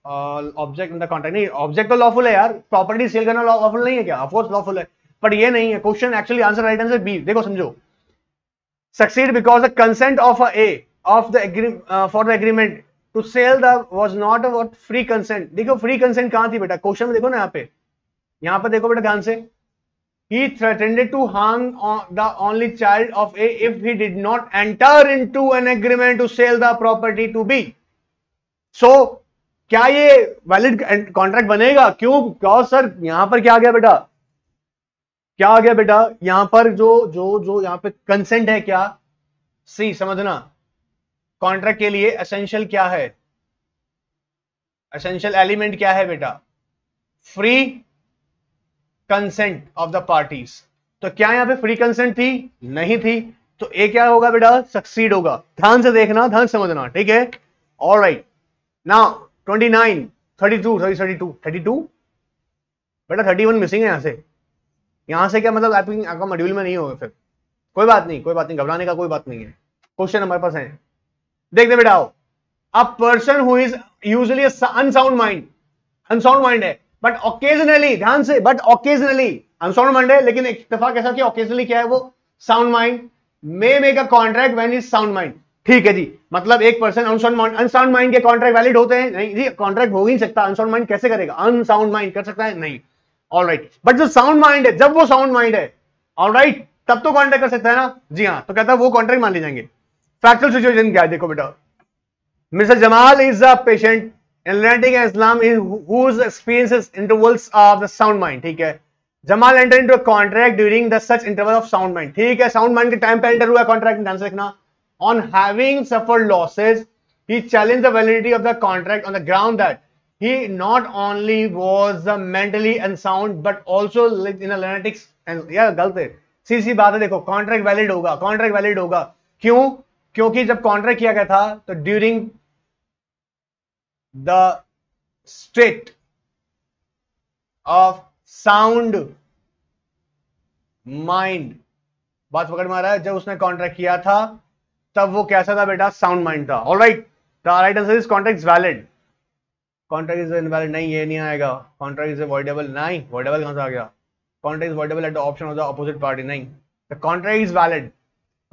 object in the contract. नहीं, object तो lawful है यार, property sale करना lawful नहीं है क्या? ऑफ कोर्स लॉफुल है, बट ये नहीं है question. Actually answer right answer B. देखो समझो, succeed because the consent of A of the for the agreement to sell the was not a what free consent। देखो फ्री कंसेंट कहां थी बेटा? क्वेश्चन में देखो ना, यहां पर देखो बेटा ध्यान से। he threatened to harm the only child of A if he did not enter into an agreement to sell the property to B। so क्या ये वैलिड कॉन्ट्रैक्ट बनेगा? क्यों सर यहां पर क्या आ गया बेटा? क्या आ गया बेटा? यहां पर जो जो जो यहां पे कंसेंट है क्या? सी समझना, कॉन्ट्रैक्ट के लिए एसेंशियल क्या है? एसेंशियल एलिमेंट क्या है बेटा? Free consent of the parties. तो क्या यहां पे फ्री कंसेंट थी? नहीं थी। तो ए क्या होगा बेटा? सक्सीड होगा। ध्यान से देखना, ध्यान से समझना। ठीक है, ऑलराइट। नाउ 29 32 बेटा 31 मिसिंग है यहां से क्या मतलब? आपका मॉड्यूल में नहीं होगा फिर। कोई बात नहीं, घबराने का कोई बात नहीं है। क्वेश्चन हमारे पास है, देखते बेटा। A person who is usually unsound mind है बट ऑकेजनली, ध्यान से, बट ऑकेजनली अनसाउंड माइंड है लेकिन इत्तेफाक ऐसा कि ऑकेजनली क्या है वो? Sound mind. May make a contract when is sound mind. ठीक है जी, मतलब एक पर्सन अनसाउंड माइंड के कॉन्ट्रैक्ट वैलिड होते हैं? नहीं जी, कॉन्ट्रैक्ट हो ही नहीं सकता। अनसाउंड माइंड कैसे करेगा? अनसाउंड माइंड कर सकता है? नहीं। ऑलराइट, बट जो साउंड माइंड है, जब वो साउंड माइंड है, ऑलराइट, तब तो कॉन्ट्रैक्ट कर सकता है ना? जी हाँ, तो कहता है वो कॉन्ट्रैक्ट मान ली जाएंगे। फैक्चुअल सिचुएशन क्या है देखो बेटा। Mister Jamal is a patient in lunatic Islam whose experiences intervals of the sound mind। ठीक है, Jamal enter into a contract during the such interval of sound mind. ठीक है, साउंड माइंड के टाइम पे एंटर हुआ कॉन्ट्रैक्ट। ध्यान से देखना। On having suffered losses he challenge the validity of the contract on the ground that he not only was mentally unsound but also lived in a lunatics। यार गलत है, सीधी बात है। देखो कॉन्ट्रैक्ट वैलिड होगा, क्यों? क्योंकि जब कॉन्ट्रैक्ट किया गया था तो during the state of sound mind. बात पकड़ में आ रहा है? जब उसने कॉन्ट्रैक्ट किया था तब वो कैसा था बेटा? साउंड माइंड था। Alright, the right answer is contract is valid. Contract is invalid नहीं, ये नहीं आएगा। कॉन्ट्रैक्ट इज वॉइडेबल नहीं, वॉइडेबल कहां से आ गया? Contract is voidable at the option of the opposite party नहीं। द कॉन्ट्रैक्ट इज वैलिड,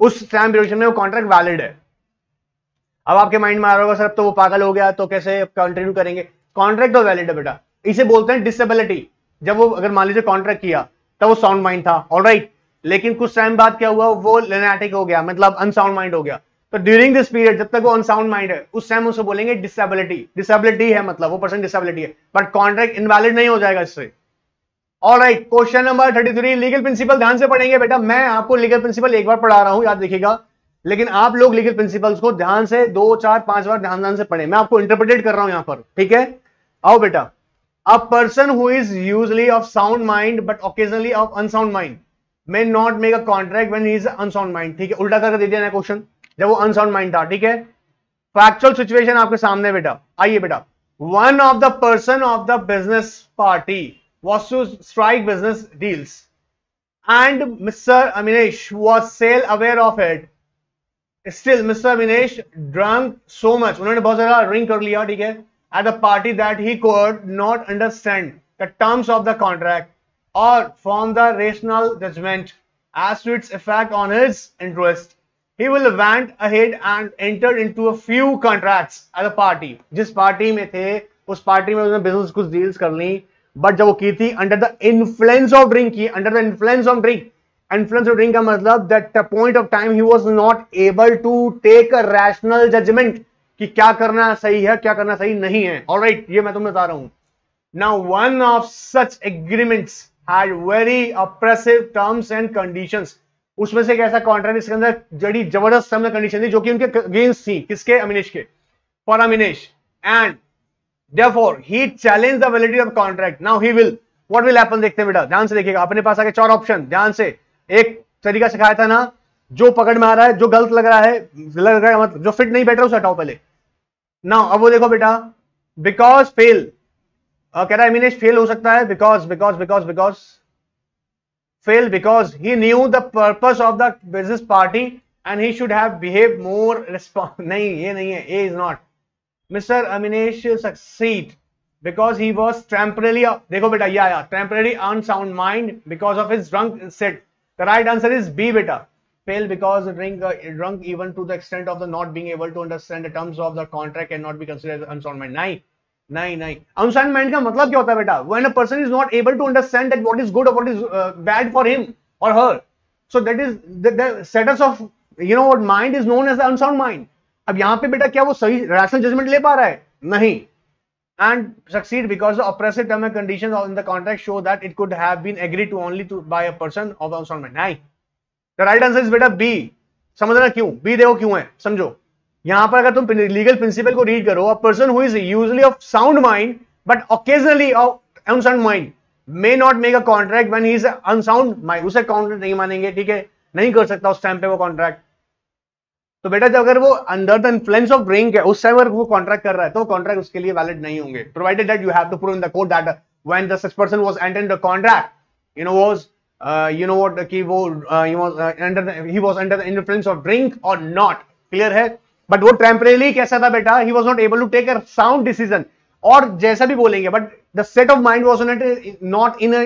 उस टाइम ड्यूरेशन में वो कॉन्ट्रैक्ट वैलिड है। अब आपके माइंड में आ रहा होगा सर तो वो पागल हो गया तो कैसे कंटिन्यू करेंगे? कॉन्ट्रैक्ट तो वैलिड है बेटा, इसे बोलते हैं डिसेबिलिटी। जब वो अगर मान लीजिए कॉन्ट्रैक्ट किया तब वो साउंड माइंड था, ऑलराइट। लेकिन कुछ टाइम बाद क्या हुआ, वो लेनेटिक हो गया, मतलब अनसाउंड माइंड हो गया। तो ड्यूरिंग दिस पीरियड जब तक वो अनसाउंड माइंड है उस टाइम उसे बोलेंगे डिसेबिलिटी। डिसेबिलिटी है मतलब वो पर्सन डिसेबिलिटी है, बट कॉन्ट्रैक्ट इनवैलिड नहीं हो जाएगा इससे। Alright, question number 33, legal principal ध्यान से पढ़ेंगे बेटा। मैं आपको लीगल प्रिंसिपल एक बार पढ़ा रहा हूं, याद रखिएगा, लेकिन आप लोग लीगल प्रिंसिपल्स को ध्यान से 2 4 5 बार ध्यान से पढ़ें। मैं आपको इंटरप्रेट कर रहा हूं यहां पर, ठीक है। आओ बेटा, a person who is usually of sound mind but occasionally of unsound mind may not make a contract when he is unsound mind, ठीक है। उल्टा करके दे दिया ना क्वेश्चन, जब वो अनसाउंड माइंड था, ठीक है। फैक्चुअल सिचुएशन आपके सामने बेटा, आइए बेटा। One of the person of the business party was to strike business deals and Mr. Aminesh was well aware of it. Still Mr. Aminesh drank so much, उन्होंने बहुत ज्यादा ड्रिंक कर लिया, ठीक है, at the party that he could not understand the terms of the contract or form the rational judgment as to its effect on his interest. He will went ahead and entered into a few contracts at the party. जिस party में थे उस party में उसने business कुछ deals कर ली, but जब वो की थी under the influence of drink की, under the influence of drink. Influence of drink का मतलब that point of time he was not able to take a rational judgement कि क्या करना सही है क्या करना सही नहीं है। ऑलराइट, ये मैं तुम्हें बता रहा हूं। Now one of such agreements had very oppressive terms and conditions. उसमें से एक ऐसा कॉन्ट्रैक्ट इसके अंदर जड़ी जबरदस्त टर्म एंड कंडीशन थी जो कि उनके अगेंस्ट थी, किसके, अमिनेश के, for Aminesh, and therefore he challenged the validity of contract. Now he will, what will happen, देखते हैं बेटा, ध्यान से देखिएगा। अपने पास आगे 4 ऑप्शन, ध्यान से। एक तरीका सिखाया था ना, जो पकड़ में आ रहा है, जो गलत लग रहा है मतलब जो फिट नहीं बैठ रहा उसे हटाओ पहले। नाउ अब वो देखो बेटा, बिकॉज फेल, कह रहा है अमिनेश फेल हो सकता है because fail because he knew the purpose of the business party and he should have behave more response. नहीं, ये नहीं है, A is not. Mister Aminesh succeed because he was temporary, देखो बेटा ये आया, temporary unsound mind because of his drunk set. The right answer is B बेटा, fail because drunk even to the extent of the not being able to understand the terms of the contract and not be considered as unsound mind. नहीं, unsound mind का मतलब क्या होता है बेटा? When a person is not able to understand that what is good or what is bad for him or her, so that is the status of what mind is known as the unsound mind. अब यहाँ पे बेटा क्या वो सही rational judgment ले पा रहा है? नहीं. And succeed because the oppressive term and conditions in the contract show that it could have been agreed to only by a person of the unsound mind. नहीं. The right answer is बेटा B. समझना क्यों? B देखो क्यों है, समझो। यहां पर अगर तुम लीगल प्रिंसिपल को रीड करो, a person who is usually of sound mind but occasionally of unsound mind may not make a contract when he is unsound mind, उसे कॉन्ट्रैक्ट नहीं मानेंगे, ठीक है, नहीं कर सकता उस टाइम पे वो कॉन्ट्रैक्ट। तो बेटा जब अगर वो under the influence of drink है उस टाइम अगर वो कॉन्ट्रैक्ट कर रहा है तो कॉन्ट्रैक्ट उसके लिए वैलिड नहीं होंगे, provided that you have to prove in the court that when the such person was entering the contract was कि वो he was under the influence of drink or not, clear है। But वो temporarily कैसा था बेटा, he was not able to take a sound decision, और जैसा भी बोलेंगे but the state of mind was not in a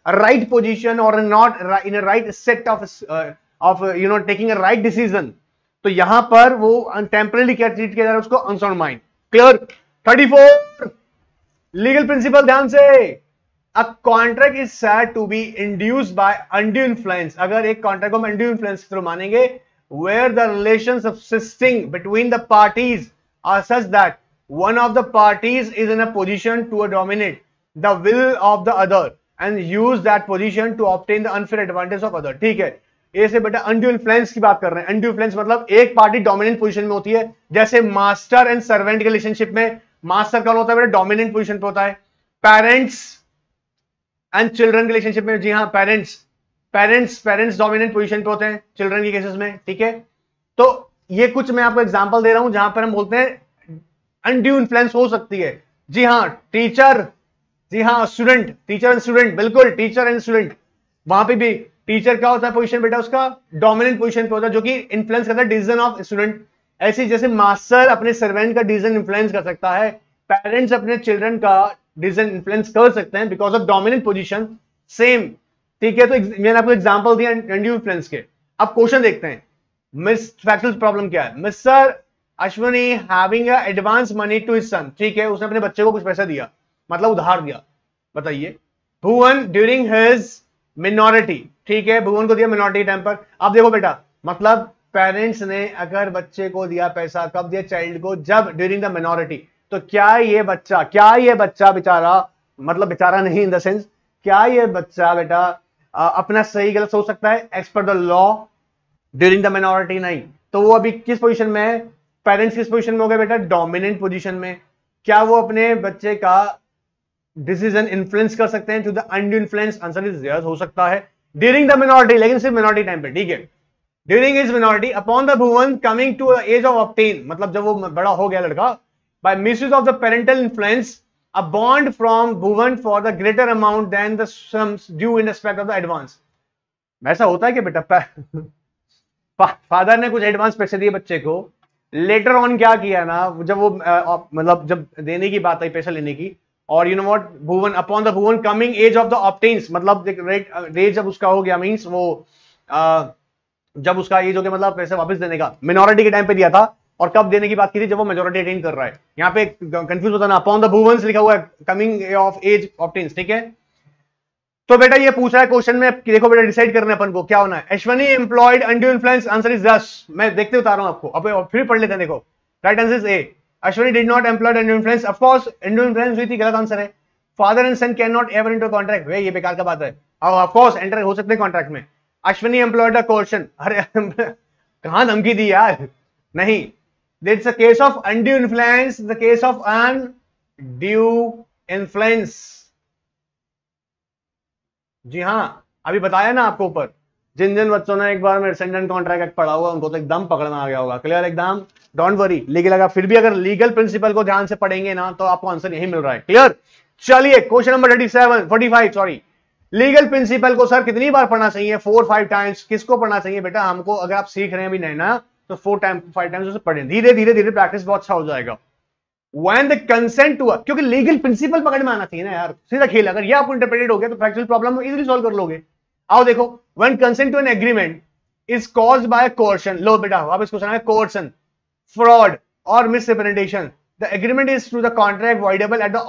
a right position or not in a right set of taking a right decision। तो यहां पर वो temporarily क्या treat किया जा रहा है उसको, unsound mind, clear. 34 legal principal, ध्यान से। A contract is said to be induced by undue influence, अगर एक कॉन्ट्रैक्ट को हम undue influence थ्रू मानेंगे, where the relations subsisting between the parties are such that one of the parties is in a position to dominate the will of the other and use that position to obtain the unfair advantage of other। ठीक है, ऐसे बेटा undue influence की बात कर रहे हैं। undue influence मतलब एक पार्टी डोमिनेंट पोजीशन में होती है, जैसे मास्टर एंड सर्वेंट के रिलेशनशिप में मास्टर कौन होता है बेटा, डोमिनेंट पोजीशन पे होता है। पेरेंट्स एंड चिल्ड्रन के रिलेशनशिप में, जी हाँ, पेरेंट्स डोमिनेंट पोजीशन पे होते हैं चिल्ड्रन के केसेस में, ठीक है। तो ये कुछ मैं आपको एग्जांपल दे रहा हूं जहां पर हम बोलते हैं अनड्यू इन्फ्लुएंस हो सकती है। जी हाँ, टीचर, जी हाँ, स्टूडेंट, टीचर एंड स्टूडेंट, बिल्कुल टीचर एंड स्टूडेंट, वहां पे भी टीचर क्या होता है पोजीशन बेटा, उसका डोमिनेंट पोजीशन पे होता है जो कि इन्फ्लुएंस करता है डिसीजन ऑफ स्टूडेंट। ऐसे जैसे मास्टर अपने सर्वेंट का डिसीजन इन्फ्लुएंस कर सकता है, पेरेंट्स अपने चिल्ड्रन का डिसीजन इन्फ्लुएंस कर सकते हैं because of dominant position, same, ठीक है। तो मैंने आपको एग्जांपल दिया अनड्यू इन्फ्लुएंस के। अब क्वेश्चन देखते हैं, मिस फैक्चुअल प्रॉब्लम क्या है। Mr Ashwini having advance money to his son, ठीक है, उसने अपने बच्चे को कुछ पैसा दिया, मतलब उधार दिया, बताइए। भुवन ड्यूरिंग हिज मिनॉरिटी, ठीक है, भुवन को दिया मिनॉरिटी टाइम पर। अब देखो बेटा, मतलब पेरेंट्स ने अगर बच्चे को दिया पैसा, कब दिया चाइल्ड को, जब ड्यूरिंग द मिनॉरिटी, तो क्या ये बच्चा बेचारा, मतलब बेचारा नहीं इन द सेंस, क्या ये बच्चा बेटा अपना सही गलत सोच सकता है as per the law during the minority? नहीं। तो वो अभी किस पोजीशन में है, पेरेंट्स किस पोजीशन में हो गए बेटा, डोमिनेंट पोजीशन में। क्या वो अपने बच्चे का डिसीजन इन्फ्लुएंस कर सकते हैं to the undue influence? Answer is yes, हो सकता है ड्यूरिंग द मिनॉरिटी, लेकिन सिर्फ मिनॉरिटी टाइम पे, ठीक है, during is minority. Upon the Bhuvan coming to age of obtain, मतलब जब वो बड़ा हो गया लड़का, by misuse of the parental influence, a bond from Bhuvan for the greater amount than the sums due in respect of the advance। ऐसा होता है कि बेटा फादर ने कुछ एडवांस पैसे दिए बच्चे को, लेटर ऑन क्या किया ना, जब वो मतलब जब देने की बात आई पैसा लेने की, और you know what, Bhuvan upon the Bhuvan coming age of the obtains, मतलब रेट जब उसका हो गया, मींस वो जब उसका एज हो गया, मतलब पैसे वापस देने का, मिनॉरिटी के टाइम पे दिया था, और कब देने की बात की थी, जब वो मेजॉरिटी अटेन कर रहा है। यहाँ पे कंफ्यूज होता ना, अपॉन द भुवंस लिखा हुआ है, कमिंग ऑफ एज ऑब्टेन्स, ठीक है। तो बेटा ये पूछ रहा है क्वेश्चन में, देखो बेटा डिसाइड करना है अपन को क्या होना है। Ashwani employed undue influence, answer is yes. मैं देखते बता रहा हूं आपको, अब फिर पढ़ लेते हैं। देखो right answer is A, Ashwani did not employed undue influence. Of course undue influence हुई थी, गलत आंसर है। Father and son can not ever into contract, वे ये बेकार का बात है। ऑफ कोर्स एंटर हो सकते हैं कॉन्ट्रैक्ट में। अश्वनी एम्प्लॉयड अ कोर्शन, अरे कहां धमकी दी यार, नहीं। It's a case of undue influence, the case of undue influence। जी हाँ, अभी बताया ना आपको ऊपर, जिन जिन बच्चों ने एक बार में रेसिडेंट कॉन्ट्रैक्ट एक्ट पढ़ा हुआ उनको तो एकदम पकड़ना आ गया होगा, क्लियर एकदम, डोंट वरी। लीगल अगर फिर भी अगर लीगल प्रिंसिपल को ध्यान से पढ़ेंगे ना तो आपको आंसर यही मिल रहा है, क्लियर। चलिए question number 45 sorry, legal principal को सर कितनी बार पढ़ना चाहिए? 4-5 टाइम्स। किसको पढ़ना चाहिए बेटा? हमको। अगर आप सीख रहे हैं अभी नए ना, तो 4-5 टाइम्स उसे पढ़ें, धीरे धीरे प्रैक्टिस बहुत अच्छा हो जाएगा। When the consent to, क्योंकि लीगल प्रिंसिपल पकड़ में आना चाहिए ना यार, सीधा खेल। अगर ये आपको इंटरप्रेटेड हो गया तो प्रैक्टिकल प्रॉब्लम इजीली सॉल्व कर लोगे। आओ देखो, when consent to an agreement is caused by coercion, लो बेटा वापस क्वेश्चन है, coercion, fraud or misrepresentation, the agreement is to the contract voidable at the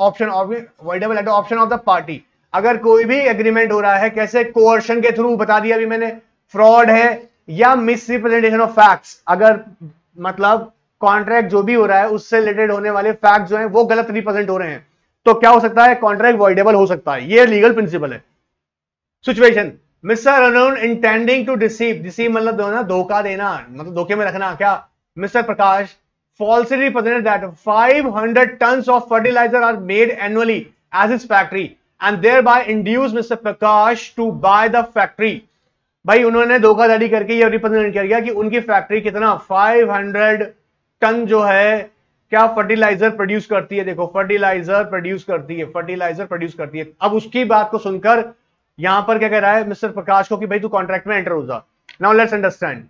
option of the party। अगर कोई भी एग्रीमेंट हो रहा है कैसे, कोर्शन के थ्रू, बता दिया अभी मैंने, फ्रॉड है या मिसरिप्रेजेंटेशन ऑफ फैक्ट्स, अगर मतलब कॉन्ट्रैक्ट जो भी हो रहा है उससे रिलेटेड होने वाले फैक्ट जो हैं वो गलत रिप्रेजेंट हो रहे हैं, तो क्या हो सकता है? कॉन्ट्रैक्ट वॉइडेबल हो सकता है। ये लीगल प्रिंसिपल है। Situation, Mr Arun intending to deceive मतलब ना धोखा देना, मतलब धोखे में रखना। क्या? Mr Prakash falsely represented that 500 tons of fertilizer are made annually as his factory and thereby induced Mr. Prakash to buy the factory। भाई उन्होंने धोखाधड़ी करके ये रिप्रेजेंट किया कि उनकी फैक्ट्री कितना 500 टन जो है क्या फर्टिलाइजर प्रोड्यूस करती है। देखो फर्टिलाइजर प्रोड्यूस करती है। अब उसकी बात को सुनकर यहां पर क्या कह रहा है मिस्टर प्रकाश को कि भाई तू कॉन्ट्रैक्ट में एंटर हो जा। नाउ लेट्स अंडरस्टैंड,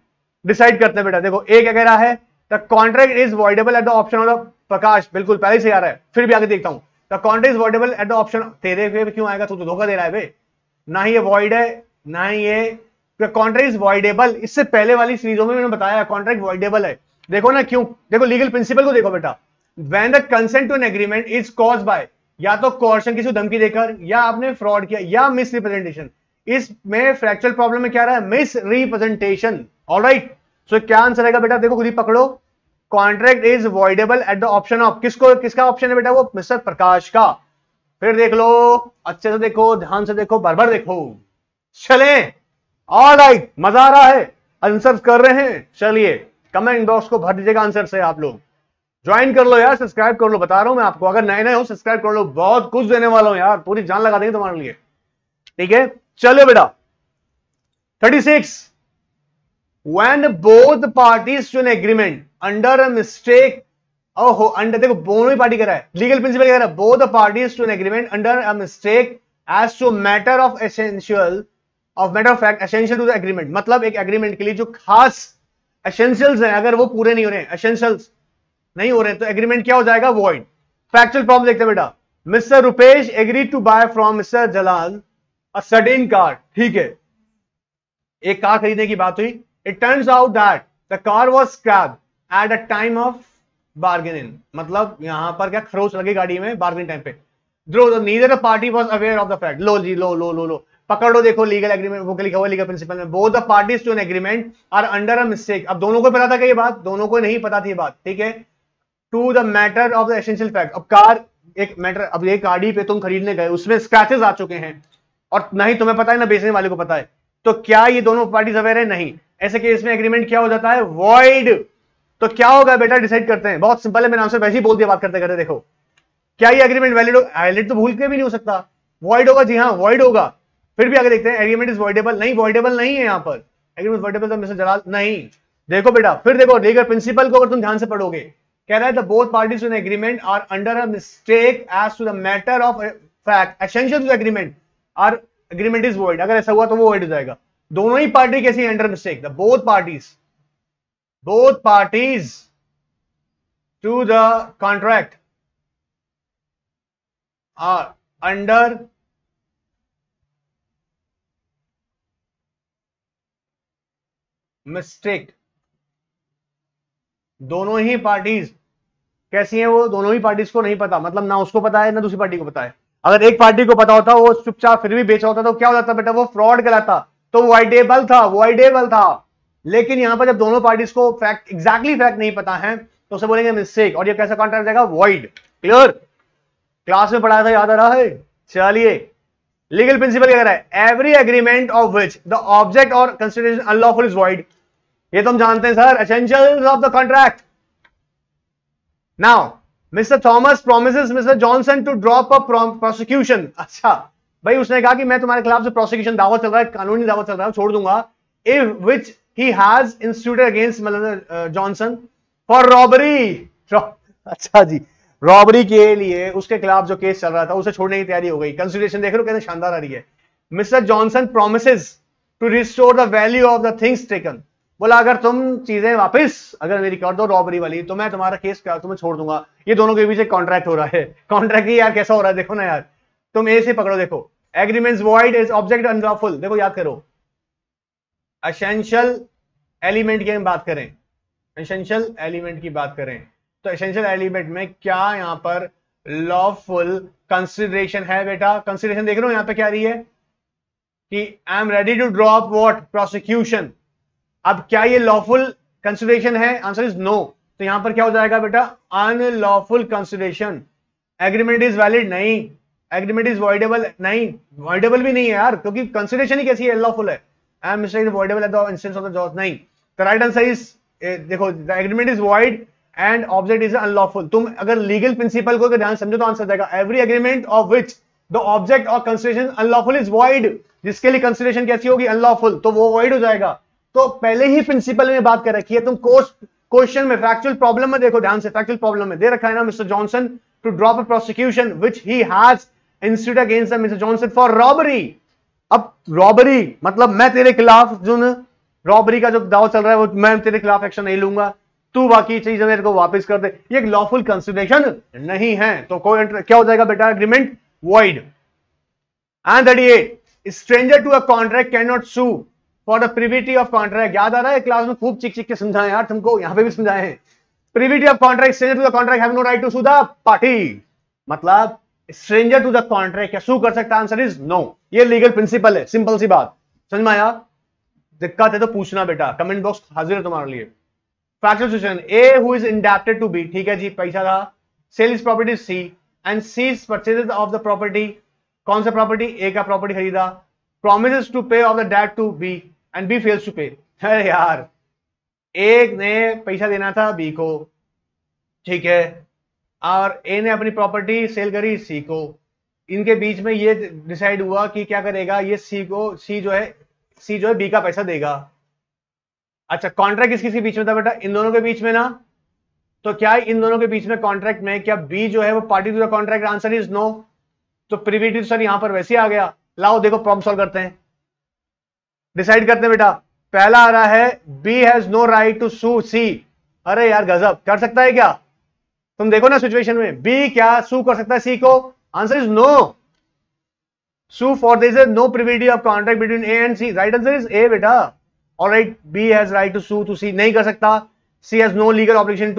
डिसाइड करते हैं बेटा। देखो एक क्या कह रहा है, the contract is voidable at the option of the Prakash, बिल्कुल पहले से आ रहा है, फिर भी आगे देखता हूं। The contract is voidable at the option, तेरे पे क्यों आएगा, तू तो धोखा दे रहा है बे। ना ही ये वॉइड है ना ही ये, कॉन्ट्रैक्ट इज वॉइडेबल, इससे पहले वाली सीरीजों में मैंने बताया कॉन्ट्रैक्ट वॉइडेबल है। देखो ना क्यों, देखो लीगल प्रिंसिपल को देखो बेटा, when the consent to an agreement is caused by, या तो कोर्शन, किसी को धमकी देकर, या आपने फ्रॉड किया, या मिस रिप्रेजेंटेशन। इसमें फ्रैक्चुअल प्रॉब्लम में क्या रहा है, मिस रिप्रेजेंटेशन। ऑलराइट, सो क्या आंसर आएगा बेटा, देखो खुद ही पकड़ो, contract is voidable at the option of, किसका ऑप्शन है बेटा, वो मिस्टर प्रकाश का। फिर देख लो, अच्छे से देखो, ध्यान से देखो, बार बार देखो। चले, ऑलराइट, मजा आ रहा है, आंसर कर रहे हैं। चलिए कमेंट बॉक्स को भर दीजिएगा आंसर से। आप लोग ज्वाइन कर लो यार, सब्सक्राइब कर लो, बता रहा हूं मैं आपको, अगर नए नए हो सब्सक्राइब कर लो, बहुत कुछ देने वाला हूं यार, पूरी जान लगा देंगे तुम्हारे लिए। ठीक है, चलो बेटा 36, when both parties to an agreement under a mistake, ओहो अंडर, देखो दोनों ही पार्टी कह रहा है, लीगल प्रिंसिपल कह रहा है, both the parties to an agreement under a mistake as to matter of fact essential to the agreement, मतलब एक एग्रीमेंट के लिए जो खास एसेंशियल्स हैं अगर वो पूरे नहीं हो रहे हैं, एसेंशियल्स नहीं हो रहे हैं, तो एग्रीमेंट क्या हो जाएगा, वॉइड। फैक्चुअल प्रॉब्लम देखते हैं बेटा, mister Rupesh agree to buy from mister Jalal a certain car. ठीक है, एक कार खरीदने की बात हुई। It turns out that the car was scrapped at a time of bargaining, मतलब यहां पर क्या खरोच लगी गाड़ी में बार्गेनिंग टाइम पे। Neither the party was aware of the fact. लो जी, लो लो लो लो, पकड़ो, देखो लीगल एग्रीमेंट वो लिखा हुआ लीगल प्रिंसिपल में, both the parties to an agreement are under a mistake. अब दोनों को पता था कि ये बात, दोनों को नहीं पता थी ये बात, ठीक है। To the matter of the essential fact, अब कार एक मैटर, अब ये गाड़ी पे तुम खरीदने गए, उसमें स्क्रैचेस आ चुके हैं और ना ही तुम्हें पता है ना बेचने वाले को पता है, तो क्या ये दोनों पार्टीज अवेयर है? नहीं। ऐसे केस में एग्रीमेंट क्या हो जाता है? वॉइड। तो क्या होगा बेटा, डिसाइड करते हैं, बहुत सिंपल है, मैंने आंसर वैसे ही बोल दिया बात करते करते। देखो क्या ये एग्रीमेंट वैलिड वैलिड तो भूल के भी नहीं हो सकता, वॉइड होगा, जी हाँ वॉइड होगा। फिर भी आगे देखते हैं, एग्रीमेंट इज वॉइडेबल, नहीं वॉइडेबल नहीं है यहां पर, एग्रीमेंट वॉइडेबल तो मिस्टर जलाल नहीं। देखो बेटा, फिर देखो लीगल प्रिंसिपल को अगर तुम ध्यान से पढ़ोगे, कह रहा है the both parties to an agreement are under a mistake as to the matter of fact essential to agreement are agreement is void. अगर ऐसा हुआ तो वो वॉइड हो जाएगा। दोनों ही पार्टी कैसी under mistake, the both parties to the contract are under mistake. दोनों ही पार्टीज कैसी हैं? वो दोनों ही पार्टीज को नहीं पता, मतलब ना उसको पता है ना दूसरी पार्टी को पता है। अगर एक पार्टी को पता होता, वो चुपचाप फिर भी बेचा होता, तो क्या हो जाता बेटा? वो फ्रॉड कहलाता, तो वॉइडेबल था। लेकिन यहां पर जब दोनों पार्टीज को फैक्ट एग्जैक्टली फैक्ट नहीं पता है, तो उसे बोलेंगे मिस्टेक, और ये कैसा कॉन्ट्रैक्ट जाएगा? वॉइड। क्लियर? क्लास में पढ़ाया था, याद आ रहा है? चलिए, लीगल प्रिंसिपल क्या कह रहा है? Every agreement of which the object और कंसिडरेशन अनलॉफुल इज वॉइड। ये तो हम जानते हैं sir, essentials of the contract. Now Mr Thomas promises Mr Johnson to drop a prosecution. अच्छा भाई, उसने कहा कि मैं तुम्हारे खिलाफ जो प्रोसिक्यूशन दावा चल रहा है, कानूनी दावा चल रहा है, छोड़ दूंगा, if which he has instituted against Mr Johnson for robbery. अच्छा जी, रॉबरी के लिए उसके खिलाफ जो केस चल रहा था उसे छोड़ने की तैयारी हो गई। कंसिडरेशन देख लो कैसे शानदार आ रही है। Mr Johnson promises to restore the value of the things taken. बोला अगर तुम चीजें वापस अगर मेरी कर दो रॉबरी वाली, तो मैं तुम्हारा केस तुम्हें छोड़ दूंगा। ये दोनों के बीच एक कॉन्ट्रैक्ट हो रहा है। कॉन्ट्रैक्ट ही यार कैसा हो रहा है देखो ना यार, तुम ए से पकड़ो। देखो agreements void is object unlawful. देखो याद करो, एसेंशियल एलिमेंट की हम बात करें, एसेंशियल एलिमेंट की बात करें, तो एसेंशियल एलिमेंट में क्या यहां पर लॉफुल कंसिडरेशन है बेटा? कंसिडरेशन देख रहे हो यहां पे क्या रही है कि I am ready to drop what? Prosecution. अब क्या ये लॉफुल कंसिडरेशन है? Answer is no. तो यहां पर क्या हो जाएगा बेटा? Unlawful consideration. Agreement is valid नहीं, एग्रीमेंट इज वॉइडेबल नहीं, वॉइडेबल भी नहीं है यार, क्योंकि कंसिडरेशन ही कैसी है? लॉफुल है। I am mistake voidable at the instance of the जज नहीं। द राइट आंसर इज देखो, the agreement is void and object is unlawful. तुम अगर लीगल प्रिंसिपल को ध्यान समझो तो आंसर जाएगा every agreement of which the object और कंसिडरेशन अनलॉफुल इज वॉइड। जिसके लिए कंसिडरेशन कैसी होगी? अनलॉफुल, तो वो वॉइड हो जाएगा। तो पहले ही प्रिंसिपल में बात कर रखी है। तुम क्वेश्चन में फैक्चुअल प्रॉब्लम में देखो ध्यान से, फैक्चुअल प्रॉब्लम में दे रखा है ना, Mr Johnson to drop a prosecution which he has instituted against Mr Johnson for robbery. अब रॉबरी मतलब मैं तेरे खिलाफ जो रॉबरी का जो दावा चल रहा है वो मैं तेरे खिलाफ एक्शन नहीं लूंगा, तू बाकी चीजें मेरे को वापस कर दे। ये एक लॉफुल कंसिडरेशन नहीं है, तो क्या हो जाएगा बेटा? Agreement void. And 38 stranger to a contract can not sue for the privity of contract. याद आ रहा है क्लास में खूब चिक चिक के समझाए यार तुमको, यहां पे भी समझाए हैं। Privity of contract, stranger to the contract have no right to sue the party. मतलब स्ट्रेंजर टू द कॉन्ट्रैक्ट क्या सू कर सकता? Answer is no. ये लीगल प्रिंसिपल है, सिंपल सी बात, समझ में आया? दिक्कत है तो पूछना बेटा, कमेंट बॉक्स हाजिर है तुम्हारे लिए। Factual situation, A who is indebted to B, ठीक है जी, पैसा था, sale is property C and C purchases of the property. कौन सा प्रॉपर्टी? ए का प्रॉपर्टी खरीदा। Promises to pay off the debt to B and B fails to pay. अरे यार, ए ने पैसा देना था बी को, ठीक है, और ए ने अपनी प्रॉपर्टी सेल करी सी को। इनके बीच में ये डिसाइड हुआ कि क्या करेगा, ये सी जो है बी का पैसा देगा। अच्छा, कॉन्ट्रैक्ट किसके बीच में था बेटा? इन दोनों के बीच में ना। तो क्या इन दोनों के बीच में कॉन्ट्रैक्ट में क्या बी जो है वो party to the contract? Answer is no. तो प्रिविटी सर यहां पर वैसे आ गया। लाओ देखो प्रॉब्लम सॉल्व करते हैं, डिसाइड करते हैं बेटा। पहला आ रहा है B has no right to sue C. अरे यार गजब, कर सकता है क्या? तुम देखो ना सिचुएशन में, बी क्या सू कर सकता है सी को? Answer is no. Sue for this is no privity of contract between A and C. Right answer is A बेटा। Alright, B has right to sue to C, नहीं कर सकता। C has no legal obligation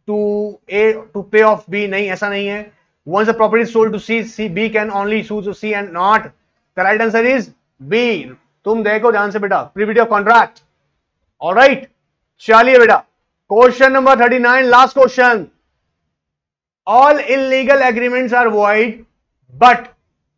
to A to pay off B, नहीं, ऐसा नहीं है। Once the property is sold to C, B can only sue to C and not the right answer is B. तुम देखो ध्यान से बेटा, privity of contract. Alright, चलिए बेटा question number 39, last question. All illegal agreements are void but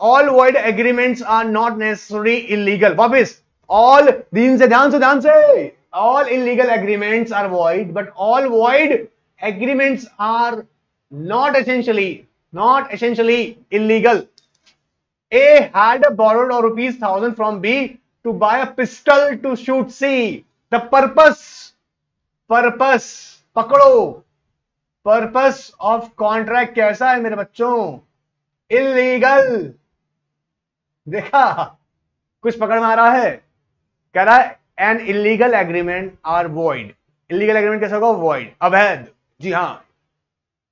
all void agreements are not necessary illegal. वापिस, all, ध्यान से all illegal agreements are void but all void agreements are not essentially illegal. A had borrowed ₹1,000 from B to buy a pistol to shoot C. The purpose पकड़ो, purpose of contract कैसा है मेरे बच्चों? illegal। देखा, कुछ पकड़ में आ रहा है? कह रहा है an illegal agreement are void. Illegal agreement कैसा होगा? वॉइड, अवैध। जी हां,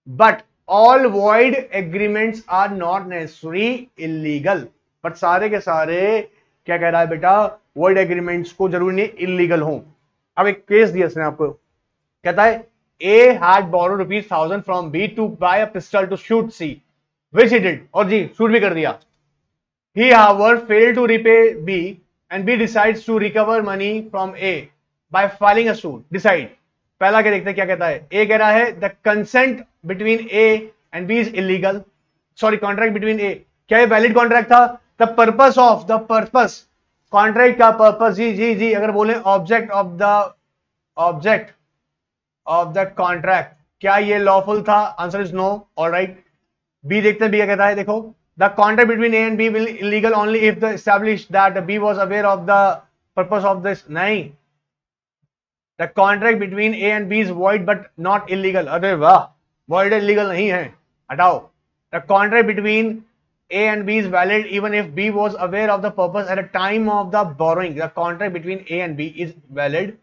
but all void agreements are not necessary illegal. But सारे के सारे क्या कह रहा है बेटा? वॉइड एग्रीमेंट्स को जरूरी नहीं इलीगल हो। अब एक केस दिया इसने आपको, कहता है A had borrowed ₹1,000 from B to buy a pistol to shoot C which he did, और जी शूट भी कर दिया। He however failed to repay B and B decides to recover money from A by filing a suit. Decide. पहला क्या देखते हैं, क्या कहता है? A कह रहा है the consent between A and B is illegal. Sorry, contract between A. क्या ये valid contract था? The purpose contract का purpose, जी अगर बोले object of that contract, क्या ये lawful था? Answer is no. All right. B देखते हैं, B क्या कहता है? देखो, the contract between A and B will illegal only if the established that B was aware of the purpose of this. नहीं, the contract between A and B is void but not illegal. अरे वाह, void illegal नहीं है, हटाओ। The contract between A and B is valid even if B was aware of the purpose at the time of the borrowing. The contract between A and B is valid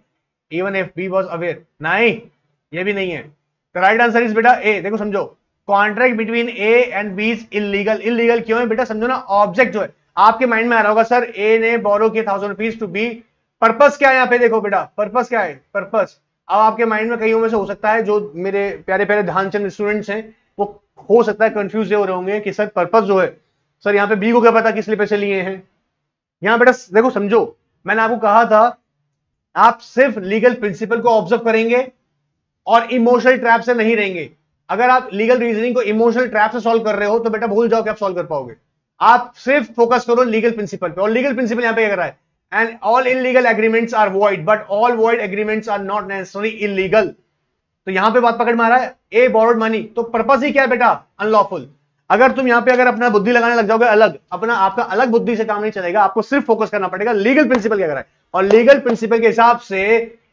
even if B was aware. नहीं, ये भी नहीं है। The right answer is बेटा A। देखो समझो, contract between A and B is illegal. Illegal क्यों है बेटा? समझो ना, ऑब्जेक्ट जो है आपके माइंड में आ रहा होगा, सर ए ने बोरो किए ₹1,000 टू बी, पर्पस क्या है यहाँ पे? देखो बेटा, पर्पस क्या है? पर्पस अब आपके माइंड में कईयों में से हो सकता है, जो मेरे प्यारे प्यारे ध्यानचंद स्टूडेंट्स हैं, वो हो सकता है कंफ्यूज हो रहे होंगे कि सर पर्पस जो है, सर यहाँ पे बी को क्या पता किस लिए पैसे लिए हैं। यहाँ बेटा देखो समझो, मैंने आपको कहा था आप सिर्फ लीगल प्रिंसिपल को ऑब्जर्व करेंगे और इमोशनल ट्रैप से नहीं रहेंगे। अगर आप लीगल रीजनिंग को इमोशनल ट्रैप से सॉल्व कर रहे हो तो बेटा भूल जाओ कि आप सॉल्व कर पाओगे। आप सिर्फ फोकस करो लीगल प्रिंसिपल पे, और लीगल प्रिंसिपल यहां पे क्या कर रहा है? And all illegal agreements are void but all void agreements are not necessary illegal. तो यहां पे बात पकड़ में आ रहा है, ए बोरोड मनी, तो पर्पस ही क्या है बेटा? अनलॉफुल। अगर तुम यहां पे अगर अपना बुद्धि लगाने लग जाओगे अलग, अपना आपका अलग बुद्धि से काम नहीं चलेगा, आपको सिर्फ फोकस करना पड़ेगा लीगल प्रिंसिपल क्या कर रहा है, और लीगल प्रिंसिपल के हिसाब से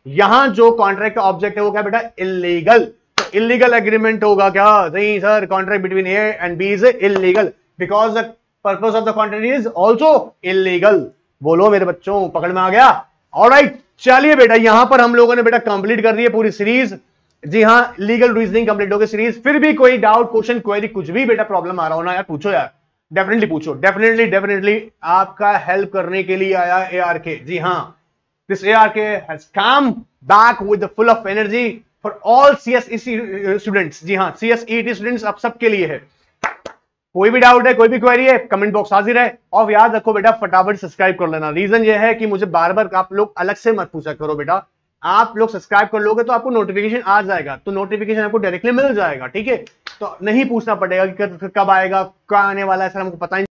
यहां जो कॉन्ट्रैक्ट का ऑब्जेक्ट है वो क्या बेटा? इलीगल। इलीगल एग्रीमेंट होगा क्या? नहीं sir, contract between A and B is illegal because the purpose of the contract is also illegal. बोलो मेरे बच्चों, पकड़ में आ गया? ऑलराइट, चलिए बेटा यहां पर हम लोगों ने बेटा कंप्लीट कर दी है पूरी सीरीज। जी हां, लीगल रीजनिंग कंप्लीट हो गई सीरीज। फिर भी कोई डाउट, क्वेश्चन, क्वेरी, कुछ भी बेटा प्रॉब्लम आ रहा हो ना यार, पूछो यार, डेफिनेटली पूछो। डेफिनेटली आपका हेल्प करने के लिए आया ARK। जी हां, this ARK has come back with the full of energy for all CSET students. जी हाँ, CSET स्टूडेंट्स आप सबके लिए है। कोई भी डाउट है, कोई भी क्वेरी है, कमेंट बॉक्स हाजिर है। और याद रखो बेटा, फटाफट सब्सक्राइब कर लेना। रीजन ये है कि मुझे बार बार आप लोग अलग से मत पूछा करो बेटा, आप लोग सब्सक्राइब कर लोगे तो आपको नोटिफिकेशन आ जाएगा, तो नोटिफिकेशन आपको डायरेक्टली मिल जाएगा। ठीक है, तो नहीं पूछना पड़ेगा कि कब आएगा, क्या आने वाला है, सर हमको पता नहीं।